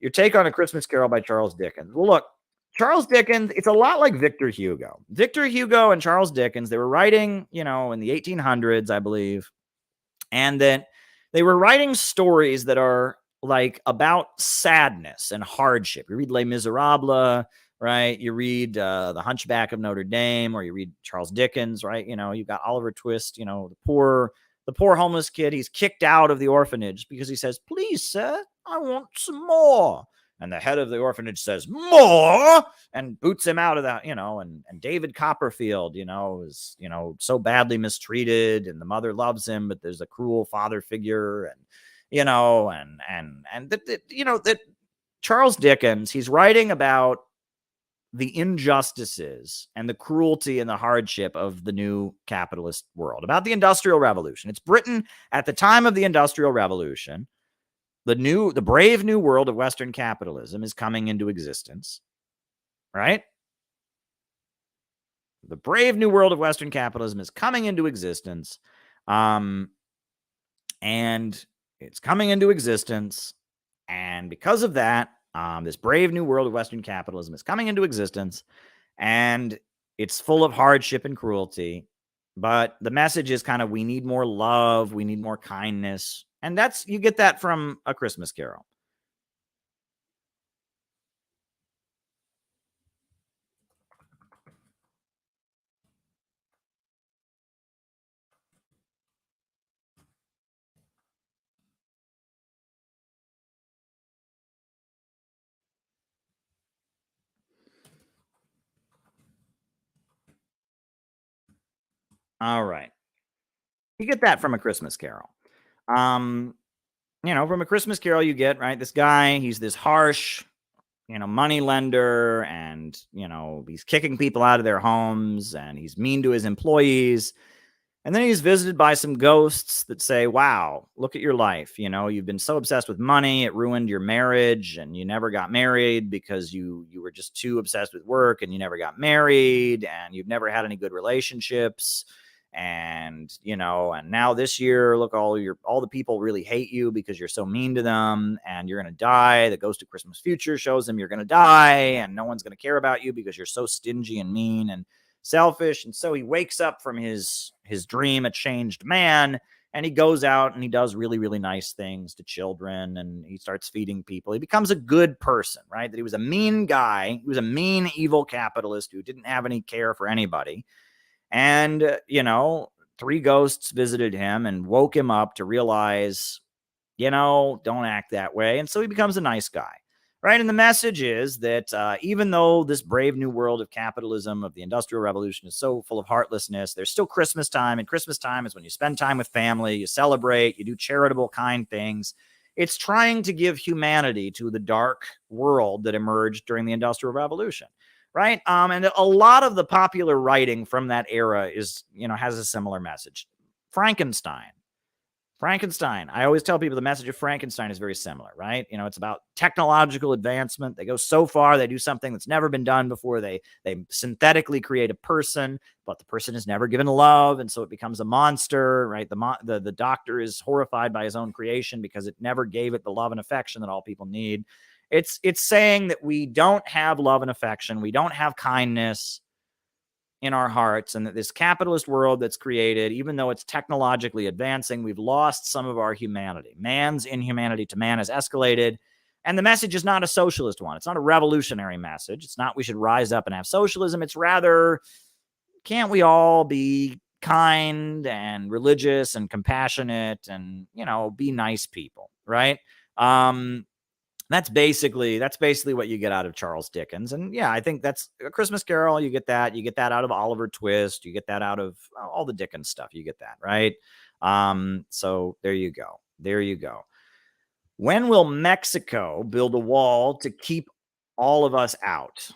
Your take on A Christmas Carol by Charles Dickens. Well, look, Charles Dickens, it's a lot like Victor Hugo. Victor Hugo and Charles Dickens, they were writing, in the 1800s, I believe. And then they were writing stories that are like about sadness and hardship. You read Les Miserables, right? You read The Hunchback of Notre Dame, or you read Charles Dickens, right? You've got Oliver Twist, the poor homeless kid. He's kicked out of the orphanage because he says, "Please, sir, I want some more." And the head of the orphanage says, "More," and boots him out of that, and David Copperfield, is, so badly mistreated, and the mother loves him, but there's a cruel father figure, and, that Charles Dickens, he's writing about the injustices and the cruelty and the hardship of the new capitalist world, about the Industrial Revolution. It's Britain at the time of the Industrial Revolution. The brave new world of Western capitalism is coming into existence, right? The brave new world of Western capitalism is coming into existence, and it's coming into existence, and because of that, this brave new world of Western capitalism is coming into existence, and it's full of hardship and cruelty. But the message is kind of, we need more love, we need more kindness. And you get that from A Christmas Carol. All right. You get that from A Christmas Carol. From A Christmas Carol, you get, right, this guy, he's this harsh, money lender, and, he's kicking people out of their homes, and he's mean to his employees. And then he's visited by some ghosts that say, "Wow, look at your life. You've been so obsessed with money, it ruined your marriage, and you never got married because you were just too obsessed with work, and you never got married, and you've never had any good relationships. And, and now this year, look, all the people really hate you because you're so mean to them, and you're going to die. The Ghost of Christmas Future shows them you're going to die, and no one's going to care about you because you're so stingy and mean and selfish." And so he wakes up from his dream a changed man, and he goes out and he does really, really nice things to children, and he starts feeding people. He becomes a good person, right? That he was a mean guy. He was a mean, evil capitalist who didn't have any care for anybody. And, 3 ghosts visited him and woke him up to realize, don't act that way. And so he becomes a nice guy, right? And the message is that even though this brave new world of capitalism, of the Industrial Revolution, is so full of heartlessness, there's still Christmas time. And Christmas time is when you spend time with family, you celebrate, you do charitable, kind things. It's trying to give humanity to the dark world that emerged during the Industrial Revolution. Right. And a lot of the popular writing from that era is, has a similar message. Frankenstein, Frankenstein. I always tell people the message of Frankenstein is very similar, right? You know, it's about technological advancement. They go so far, they do something that's never been done before. They synthetically create a person, but the person is never given love, and so it becomes a monster, right? The doctor is horrified by his own creation because it never gave it the love and affection that all people need. It's saying that we don't have love and affection, we don't have kindness in our hearts, and that this capitalist world that's created, even though it's technologically advancing, we've lost some of our humanity. Man's inhumanity to man has escalated, and the message is not a socialist one. It's not a revolutionary message. It's not we should rise up and have socialism. It's rather, can't we all be kind and religious and compassionate and, you know, be nice people, right? That's basically what you get out of Charles Dickens. And yeah, I think that's A Christmas Carol. You get that out of Oliver Twist. You get that out of all the Dickens stuff. You get that, right? So there you go. When will Mexico build a wall to keep all of us out?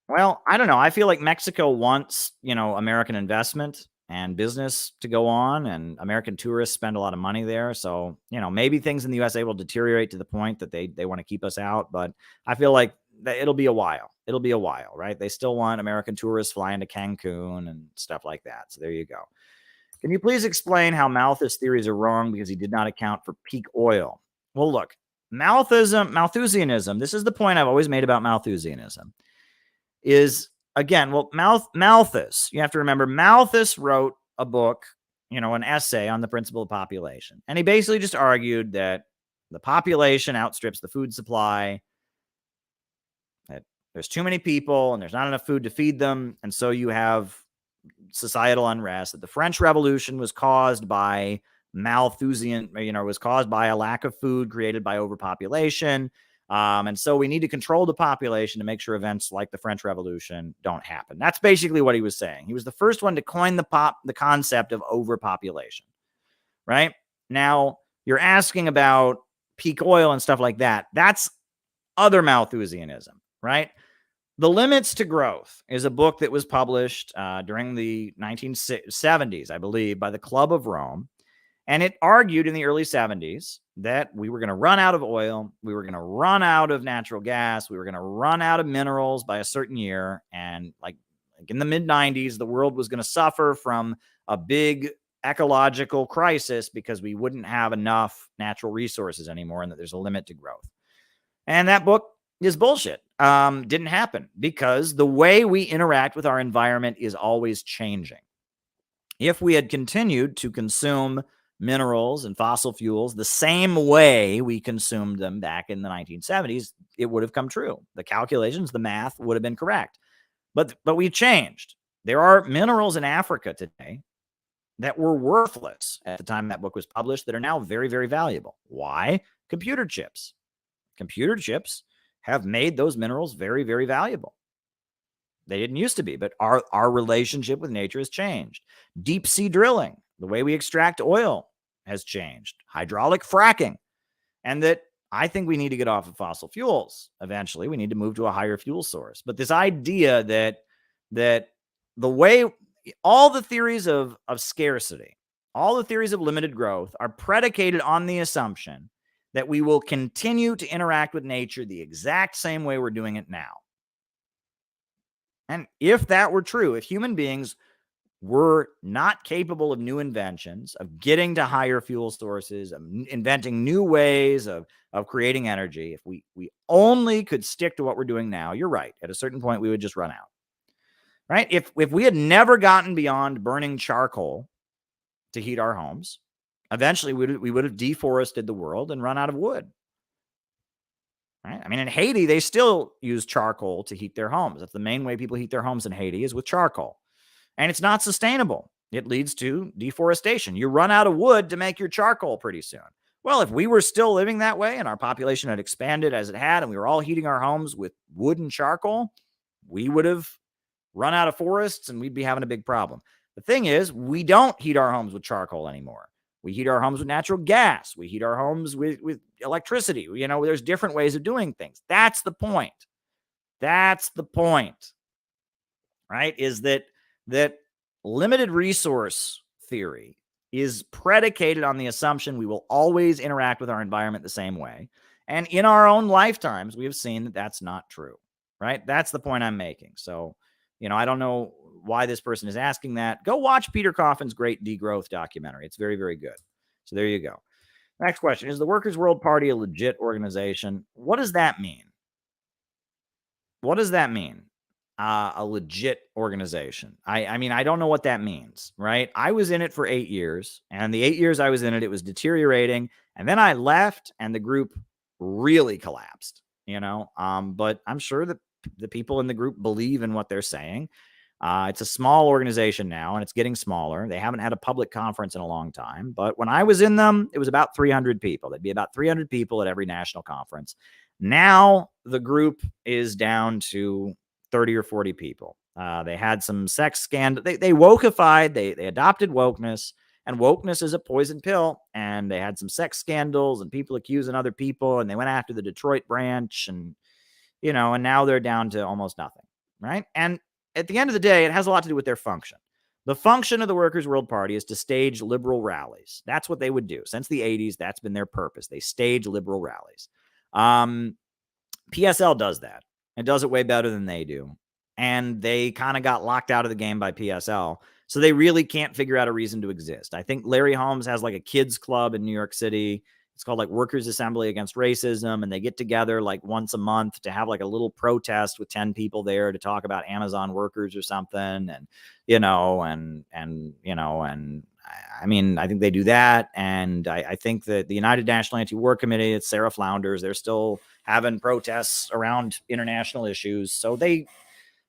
Well, I don't know. I feel like Mexico wants, American investment and business to go on, and American tourists spend a lot of money there. So, maybe things in the USA will deteriorate to the point that they want to keep us out. But I feel like it'll be a while. Right? They still want American tourists flying to Cancun and stuff like that. So there you go. Can you please explain how Malthus' theories are wrong because he did not account for peak oil? Well, look, Malthusianism, this is the point I've always made about Malthusianism, is, again, well, Malthus, you have to remember, Malthus wrote a book, an essay on the principle of population. And he basically just argued that the population outstrips the food supply, that there's too many people and there's not enough food to feed them. And so you have societal unrest, that the French Revolution was caused by was caused by a lack of food created by overpopulation. And so we need to control the population to make sure events like the French Revolution don't happen. That's basically what he was saying. He was the first one to coin the concept of overpopulation, right? Now, you're asking about peak oil and stuff like that. That's other Malthusianism, right? The Limits to Growth is a book that was published during the 1970s, I believe, by the Club of Rome. And it argued in the early 70s that we were going to run out of oil, we were going to run out of natural gas, we were going to run out of minerals by a certain year. And like in the mid-90s, the world was going to suffer from a big ecological crisis because we wouldn't have enough natural resources anymore, and that there's a limit to growth. And that book is bullshit. Didn't happen because the way we interact with our environment is always changing. If we had continued to consume minerals and fossil fuels the same way we consumed them back in the 1970s, it would have come true. The calculations, the math would have been correct. But we've changed. There are minerals in Africa today that were worthless at the time that book was published that are now very, very valuable. Why? Computer chips. Computer chips have made those minerals very, very valuable. They didn't used to be, but our relationship with nature has changed. Deep sea drilling, the way we extract oil, has changed. Hydraulic fracking. And that I think we need to get off of fossil fuels. Eventually, we need to move to a higher fuel source. But this idea that the way all the theories of scarcity, all the theories of limited growth are predicated on the assumption that we will continue to interact with nature the exact same way we're doing it now. And if that were true, if human beings were not capable of new inventions, of getting to higher fuel sources, of inventing new ways of creating energy, if we only could stick to what we're doing now, you're right. At a certain point, we would just run out, right? If we had never gotten beyond burning charcoal to heat our homes, eventually we would have deforested the world and run out of wood. Right? I mean, in Haiti, they still use charcoal to heat their homes. That's the main way people heat their homes in Haiti, is with charcoal. And it's not sustainable. It leads to deforestation. You run out of wood to make your charcoal pretty soon. Well, if we were still living that way and our population had expanded as it had, and we were all heating our homes with wood and charcoal, we would have run out of forests and we'd be having a big problem. The thing is, we don't heat our homes with charcoal anymore. We heat our homes with natural gas. We heat our homes with electricity. There's different ways of doing things. That's the point. That's the point, right? Is that limited resource theory is predicated on the assumption we will always interact with our environment the same way. And in our own lifetimes, we have seen that that's not true, right? That's the point I'm making. So, I don't know why this person is asking that. Go watch Peter Coffin's great degrowth documentary. It's very, very good. So there you go. Next question. Is the Workers' World Party a legit organization? What does that mean? What does that mean? A legit organization. I mean, I don't know what that means, right? I was in it for 8 years, and the 8 years I was in it, it was deteriorating. And then I left, and the group really collapsed, but I'm sure that the people in the group believe in what they're saying. It's a small organization now, and it's getting smaller. They haven't had a public conference in a long time. But when I was in them, it was about 300 people. There'd be about 300 people at every national conference. Now the group is down to 30 or 40 people. They had some sex scandal. They wokeified. They adopted wokeness, and wokeness is a poison pill. And they had some sex scandals and people accusing other people. And they went after the Detroit branch, and and now they're down to almost nothing, right? And at the end of the day, it has a lot to do with their function. The function of the Workers' World Party is to stage liberal rallies. That's what they would do. Since the 80s, that's been their purpose. They stage liberal rallies. PSL does that. It does it way better than they do. And they kind of got locked out of the game by PSL. So they really can't figure out a reason to exist. I think Larry Holmes has like a kids club in New York City. It's called like Workers Assembly Against Racism. And they get together like once a month to have like a little protest with 10 people there to talk about Amazon workers or something. And, I mean, I think they do that. And I think that the United National Anti-War Committee, it's Sarah Flounders, they're still having protests around international issues. So they,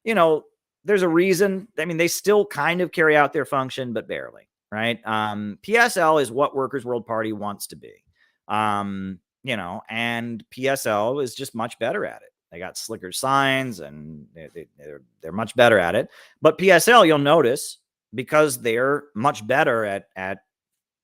there's a reason. I mean, they still kind of carry out their function, but barely, right? PSL is what Workers' World Party wants to be. And PSL is just much better at it. They got slicker signs, and they're much better at it. But PSL, you'll notice, because they're much better at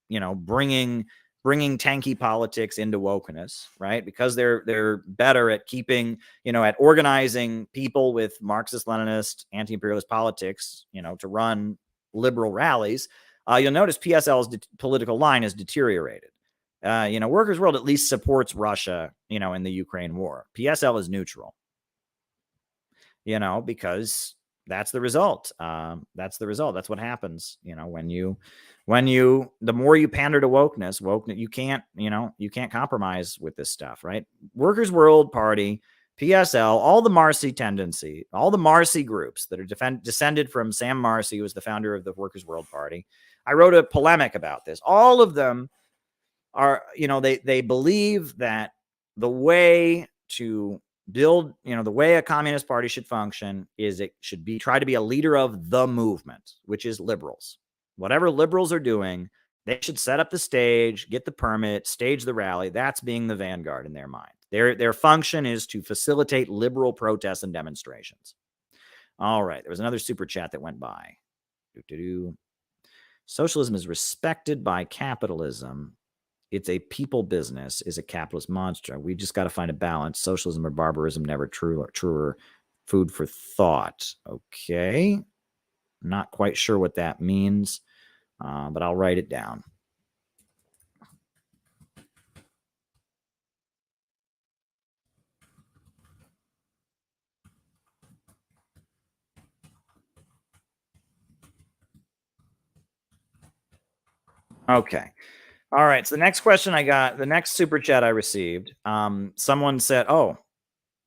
bringing tanky politics into wokeness, right? Because they're better at keeping, at organizing people with Marxist, Leninist, anti-imperialist politics, to run liberal rallies. You'll notice PSL's political line is deteriorated. Workers' World at least supports Russia, in the Ukraine war. PSL is neutral, because that's the result. That's the result. That's what happens, the more you pander to wokeness, you can't compromise with this stuff, right? Workers' World Party, PSL, all the Marcy tendency, all the Marcy groups that are descended from Sam Marcy, who was the founder of the Workers' World Party. I wrote a polemic about this. All of them are, they believe that the way to build, the way a communist party should function is it should try to be a leader of the movement, which is liberals. Whatever liberals are doing, they should set up the stage, get the permit, stage the rally. That's being the vanguard in their mind. Their function is to facilitate liberal protests and demonstrations. All right. There was another super chat that went by. Socialism is respected by capitalism. It's a people business, is a capitalist monster. We just got to find a balance. Socialism or barbarism, never truer food for thought. Okay. Not quite sure what that means, but I'll write it down. Okay. All right. So the next question I got, the next super chat I received, someone said,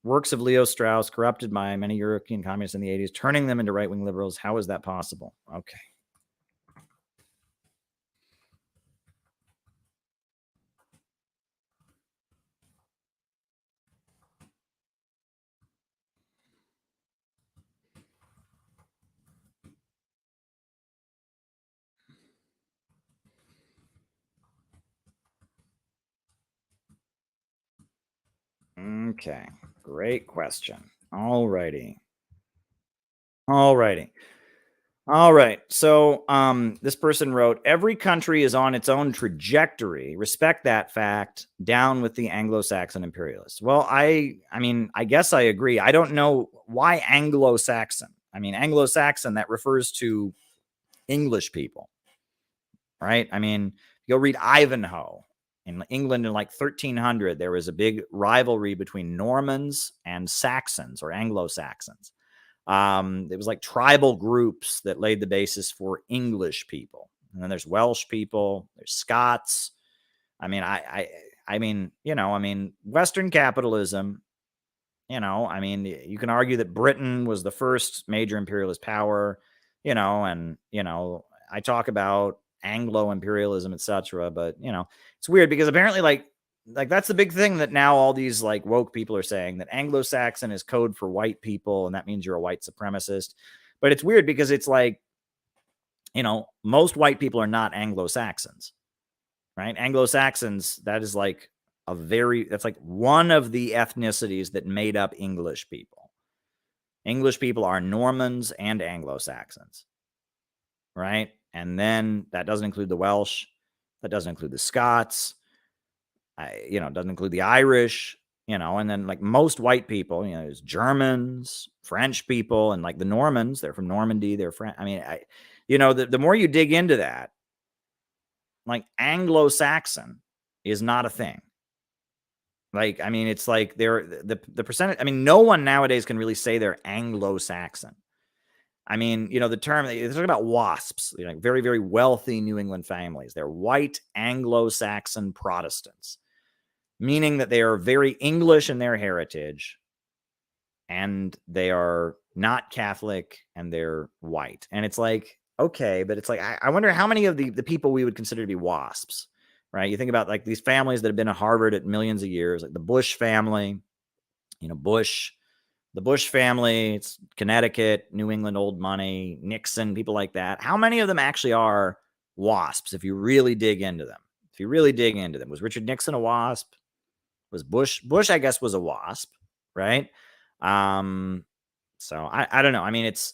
works of Leo Strauss corrupted by many European communists in the 80s, turning them into right-wing liberals. How is that possible? Okay. Okay, great question. All righty. So this person wrote, every country is on its own trajectory. Respect that fact. Down with the Anglo-Saxon imperialists. Well, I mean, I guess I agree. I don't know why Anglo-Saxon. I mean, Anglo-Saxon, that refers to English people, right? I mean, you'll read Ivanhoe. In England in like 1300, there was a big rivalry between Normans and Saxons or Anglo-Saxons. It was like tribal groups that laid the basis for English people. And then there's Welsh people, there's Scots. I mean, Western capitalism, I mean, you can argue that Britain was the first major imperialist power, and, I talk about Anglo-imperialism, etc. But, it's weird because apparently like that's the big thing that now all these like woke people are saying, that Anglo-Saxon is code for white people. And that means you're a white supremacist. But it's weird because it's like, most white people are not Anglo-Saxons, right? Anglo-Saxons, that's like one of the ethnicities that made up English people. English people are Normans and Anglo-Saxons, right? And then that doesn't include the Welsh. That doesn't include the Scots. It doesn't include the Irish, and then like most white people, there's Germans, French people, and like the Normans, they're from Normandy, they're French. I mean, the more you dig into that, like Anglo-Saxon is not a thing. Like, I mean, it's like the percentage. I mean, no one nowadays can really say they're Anglo-Saxon. I mean, the term, they're talking about WASPs, very, very wealthy New England families. They're white Anglo-Saxon Protestants, meaning that they are very English in their heritage and they are not Catholic and they're white. And it's like, okay, but it's like, I wonder how many of the people we would consider to be WASPs, right? You think about like these families that have been at Harvard at millions of years, like the Bush family, the Bush family, it's Connecticut, New England, old money, Nixon, people like that. How many of them actually are WASPs if you really dig into them? Was Richard Nixon a WASP? Was Bush, I guess, was a WASP, right? So I don't know. I mean, it's,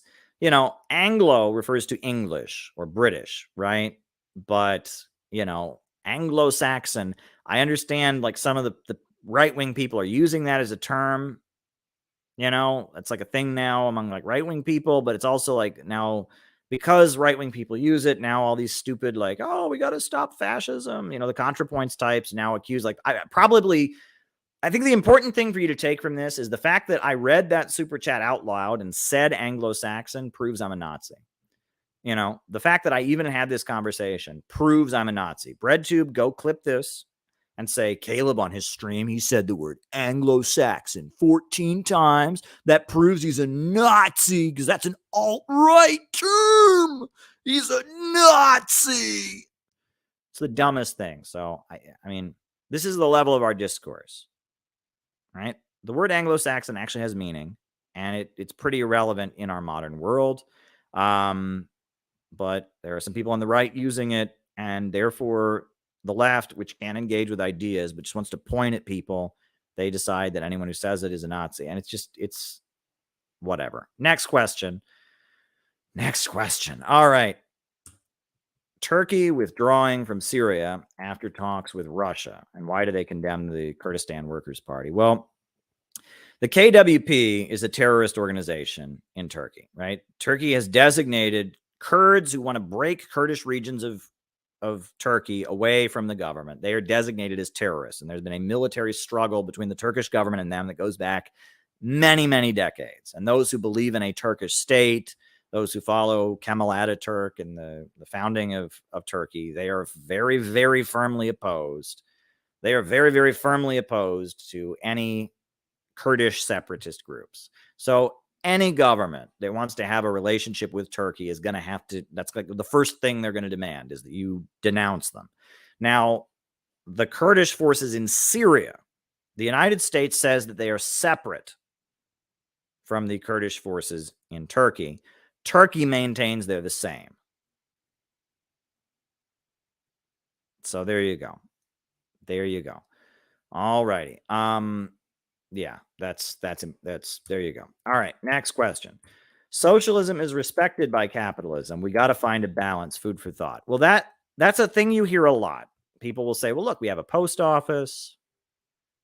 Anglo refers to English or British, right? But, Anglo-Saxon, I understand like some of the right-wing people are using that as a term. It's like a thing now among like right-wing people, but it's also like now because right-wing people use it, now all these stupid like, oh, we got to stop fascism. The ContraPoints types now accuse like I think the important thing for you to take from this is the fact that I read that super chat out loud and said Anglo-Saxon proves I'm a Nazi. The fact that I even had this conversation proves I'm a Nazi. BreadTube, go clip this and say, Caleb on his stream, he said the word Anglo-Saxon 14 times. That proves he's a Nazi because that's an alt-right term. He's a Nazi. It's the dumbest thing. So, I mean, this is the level of our discourse, right? The word Anglo-Saxon actually has meaning, and it's pretty irrelevant in our modern world. But there are some people on the right using it, and therefore the left, which can't engage with ideas, but just wants to point at people, they decide that anyone who says it is a Nazi. And it's whatever. Next question. All right. Turkey withdrawing from Syria after talks with Russia. And why do they condemn the Kurdistan Workers' Party? Well, the KWP is a terrorist organization in Turkey, right? Turkey has designated Kurds who want to break Kurdish regions of Turkey away from the government. They are designated as terrorists. And there's been a military struggle between the Turkish government and them that goes back many, many decades. And those who believe in a Turkish state, those who follow Kemal Ataturk and the founding of Turkey, they are very, very firmly opposed. They are very, very firmly opposed to any Kurdish separatist groups. So any government that wants to have a relationship with Turkey is going to have to, that's like the first thing they're going to demand is that you denounce them. Now, the Kurdish forces in Syria, the United States says that they are separate from the Kurdish forces in Turkey. Turkey maintains they're the same. So there you go. All righty. Yeah, that's there you go. All right, next question. Socialism is respected by capitalism. We got to find a balance, food for thought. Well, that's a thing you hear a lot. People will say, well, look, we have a post office.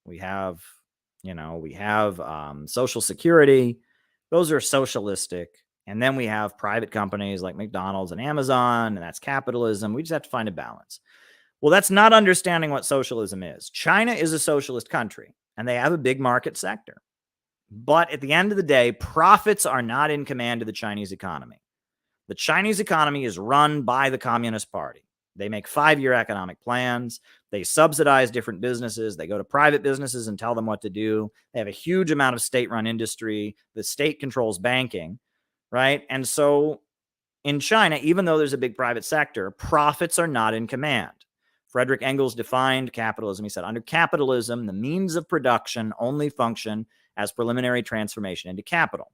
We have Social Security. Those are socialistic. And then we have private companies like McDonald's and Amazon, and that's capitalism. We just have to find a balance. Well, that's not understanding what socialism is. China is a socialist country, and they have a big market sector. But at the end of the day, profits are not in command of the Chinese economy. The Chinese economy is run by the Communist Party. They make 5-year economic plans. They subsidize different businesses. They go to private businesses and tell them what to do. They have a huge amount of state-run industry. The state controls banking, right? And so in China, even though there's a big private sector, profits are not in command. Frederick Engels defined capitalism. He said, under capitalism, the means of production only function as preliminary transformation into capital.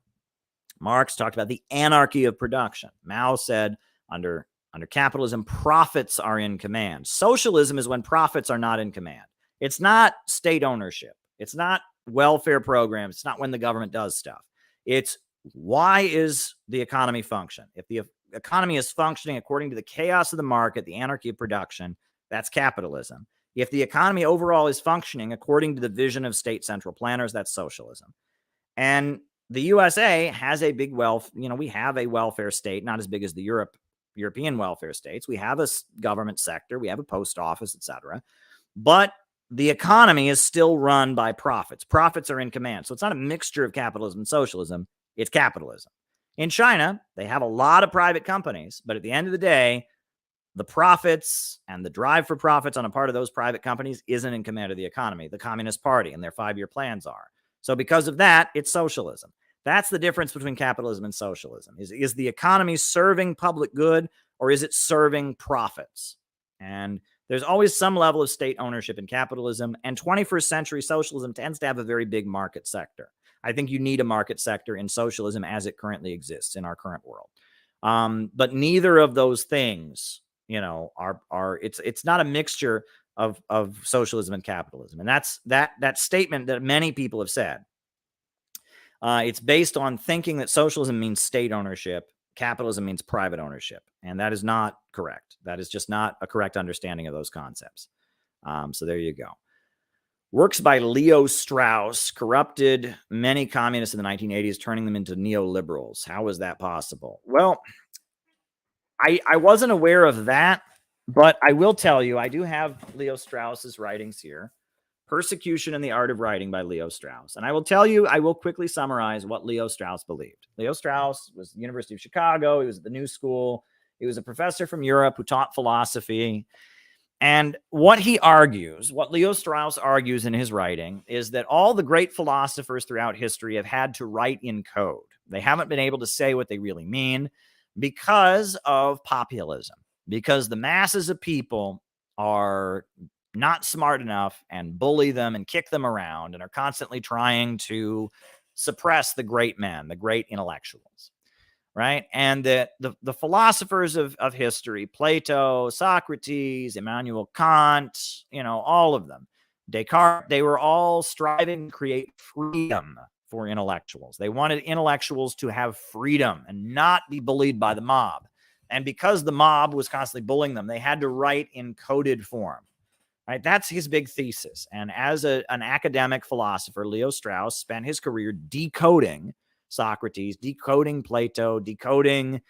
Marx talked about the anarchy of production. Mao said, under capitalism, profits are in command. Socialism is when profits are not in command. It's not state ownership. It's not welfare programs. It's not when the government does stuff. It's why is the economy function? If the economy is functioning according to the chaos of the market, the anarchy of production, that's capitalism. If the economy overall is functioning according to the vision of state central planners, that's socialism. And the USA has a big we have a welfare state, not as big as the European welfare states. We have a government sector, we have a post office, etc. But the economy is still run by profits. Profits are in command. So it's not a mixture of capitalism and socialism, it's capitalism. In China, they have a lot of private companies, but at the end of the day, the profits and the drive for profits on a part of those private companies isn't in command of the economy. The Communist Party and their 5-year plans are. So because of that, it's socialism. That's the difference between capitalism and socialism. Is the economy serving public good, or is it serving profits? And there's always some level of state ownership in capitalism, and 21st century socialism tends to have a very big market sector. I think you need a market sector in socialism as it currently exists in our current world. But neither of those things, it's not a mixture of socialism and capitalism. And that's that statement that many people have said. It's based on thinking that socialism means state ownership, capitalism means private ownership. And that is not correct. That is just not a correct understanding of those concepts. So there you go. Works by Leo Strauss corrupted many communists in the 1980s, turning them into neoliberals. How was that possible? Well, I wasn't aware of that, but I will tell you, I do have Leo Strauss's writings here. Persecution and the Art of Writing by Leo Strauss. And I will tell you, I will quickly summarize what Leo Strauss believed. Leo Strauss was at the University of Chicago. He was at the New School. He was a professor from Europe who taught philosophy. And what Leo Strauss argues in his writing is that all the great philosophers throughout history have had to write in code. They haven't been able to say what they really mean because of populism, because the masses of people are not smart enough and bully them and kick them around and are constantly trying to suppress the great men, the great intellectuals, right? And that the philosophers of history, Plato, Socrates, Immanuel Kant, all of them, Descartes, they were all striving to create freedom for intellectuals. They wanted intellectuals to have freedom and not be bullied by the mob. And because the mob was constantly bullying them, they had to write in coded form. Right, that's his big thesis. And as an academic philosopher, Leo Strauss spent his career decoding Socrates, decoding Plato, decoding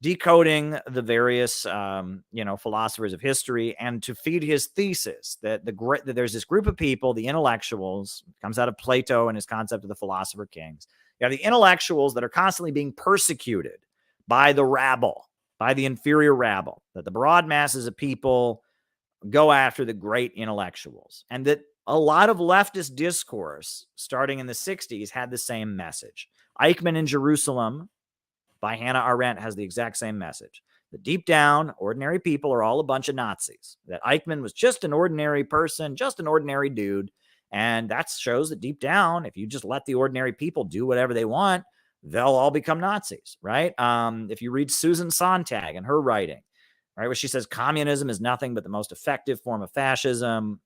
the various philosophers of history, and to feed his thesis that that there's this group of people, the intellectuals, comes out of Plato and his concept of the philosopher kings. You have the intellectuals that are constantly being persecuted by the rabble, by the inferior rabble, that the broad masses of people go after the great intellectuals, and that a lot of leftist discourse starting in the 60s had the same message. Eichmann in Jerusalem by Hannah Arendt has the exact same message. That deep down, ordinary people are all a bunch of Nazis. That Eichmann was just an ordinary person, just an ordinary dude. And that shows that deep down, if you just let the ordinary people do whatever they want, they'll all become Nazis, right? If you read Susan Sontag and her writing, right, where she says communism is nothing but the most effective form of fascism,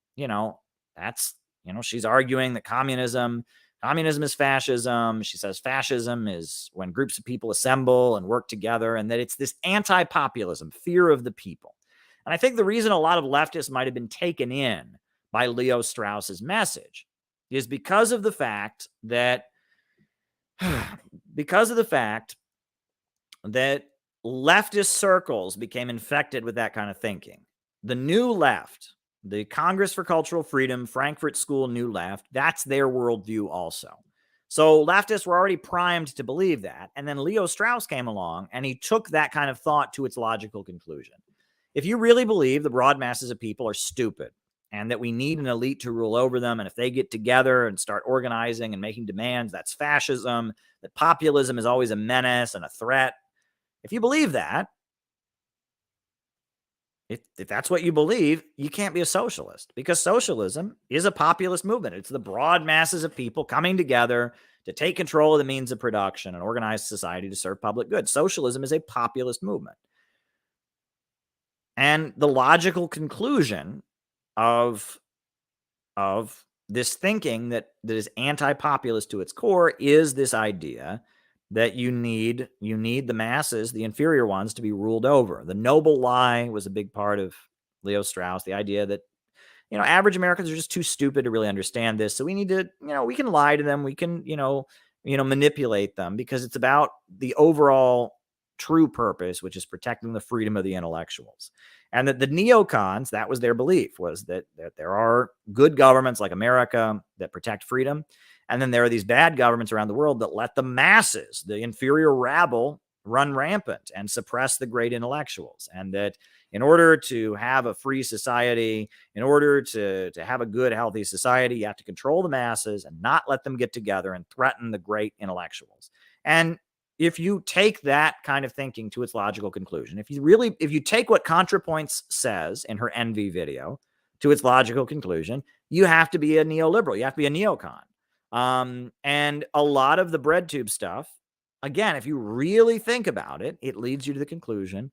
she's arguing that communism is fascism. She says fascism is when groups of people assemble and work together, and that it's this anti-populism, fear of the people. And I think the reason a lot of leftists might have been taken in by Leo Strauss's message is because of the fact that that leftist circles became infected with that kind of thinking. The New Left, the Congress for Cultural Freedom, Frankfurt School New Left, that's their worldview also. So leftists were already primed to believe that. And then Leo Strauss came along and he took that kind of thought to its logical conclusion. If you really believe the broad masses of people are stupid and that we need an elite to rule over them, and if they get together and start organizing and making demands, that's fascism, that populism is always a menace and a threat. If you believe that, if that's what you believe, you can't be a socialist, because socialism is a populist movement. It's the broad masses of people coming together to take control of the means of production and organize society to serve public good. Socialism is a populist movement. And the logical conclusion of this thinking that is anti-populist to its core is this idea that you need the masses, the inferior ones, to be ruled over. The noble lie was a big part of Leo Strauss, the idea that, average Americans are just too stupid to really understand this. So we need to, we can lie to them. We can, manipulate them, because it's about the overall true purpose, which is protecting the freedom of the intellectuals. And that the neocons, that was their belief, was that there are good governments like America that protect freedom. And then there are these bad governments around the world that let the masses, the inferior rabble, run rampant and suppress the great intellectuals. And that in order to have a free society, in order to have a good, healthy society, you have to control the masses and not let them get together and threaten the great intellectuals. And if you take that kind of thinking to its logical conclusion, if you take what ContraPoints says in her Envy video to its logical conclusion, you have to be a neoliberal. You have to be a neocon. And a lot of the bread tube stuff, again, if you really think about it, it leads you to the conclusion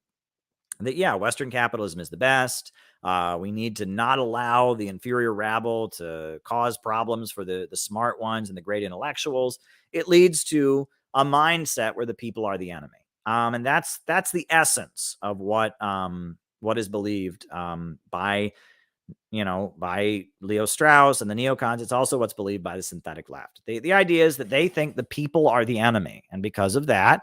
that, yeah, Western capitalism is the best. We need to not allow the inferior rabble to cause problems for the smart ones and the great intellectuals. It leads to a mindset where the people are the enemy. And that's the essence of what is believed by Leo Strauss and the neocons. It's also what's believed by the synthetic left. The idea is that they think the people are the enemy. And because of that,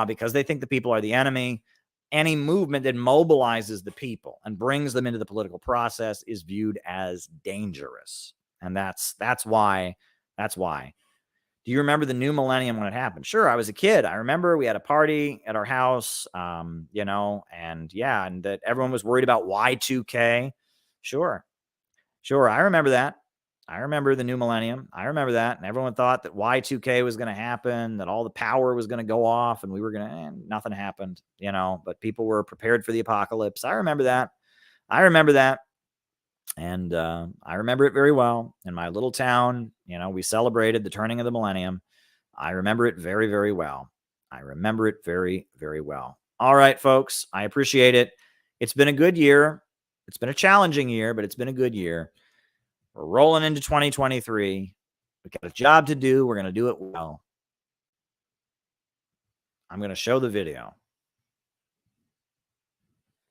because they think the people are the enemy, any movement that mobilizes the people and brings them into the political process is viewed as dangerous. And that's why. Do you remember the new millennium when it happened? Sure, I was a kid. I remember we had a party at our house, and that everyone was worried about Y2K. Sure. I remember that. I remember the new millennium. I remember that. And everyone thought that Y2K was going to happen, that all the power was going to go off, and we were going to, nothing happened, but people were prepared for the apocalypse. I remember that. And I remember it very well. In my little town, we celebrated the turning of the millennium. I remember it very, very well. I remember it very, very well. All right, folks, I appreciate it. It's been a good year. It's been a challenging year, but it's been a good year. We're rolling into 2023. We've got a job to do. We're going to do it well. I'm going to show the video.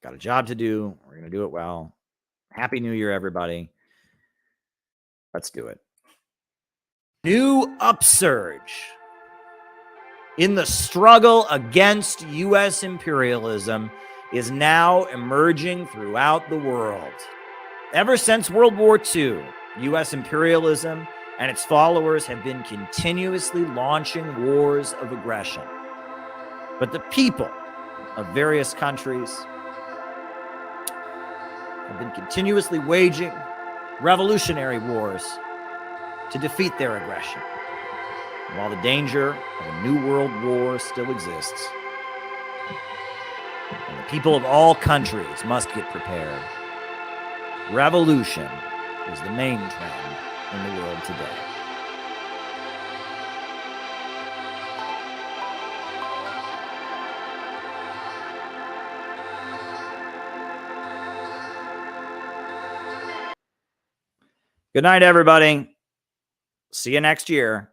Got a job to do. We're going to do it well. Happy New Year, everybody. Let's do it. New upsurge in the struggle against U.S. imperialism is now emerging throughout the world. Ever since World War II, U.S. imperialism and its followers have been continuously launching wars of aggression. But the people of various countries have been continuously waging revolutionary wars to defeat their aggression. And while the danger of a new world war still exists, and the people of all countries must get prepared, revolution is the main trend in the world today. Good night, everybody. See you next year.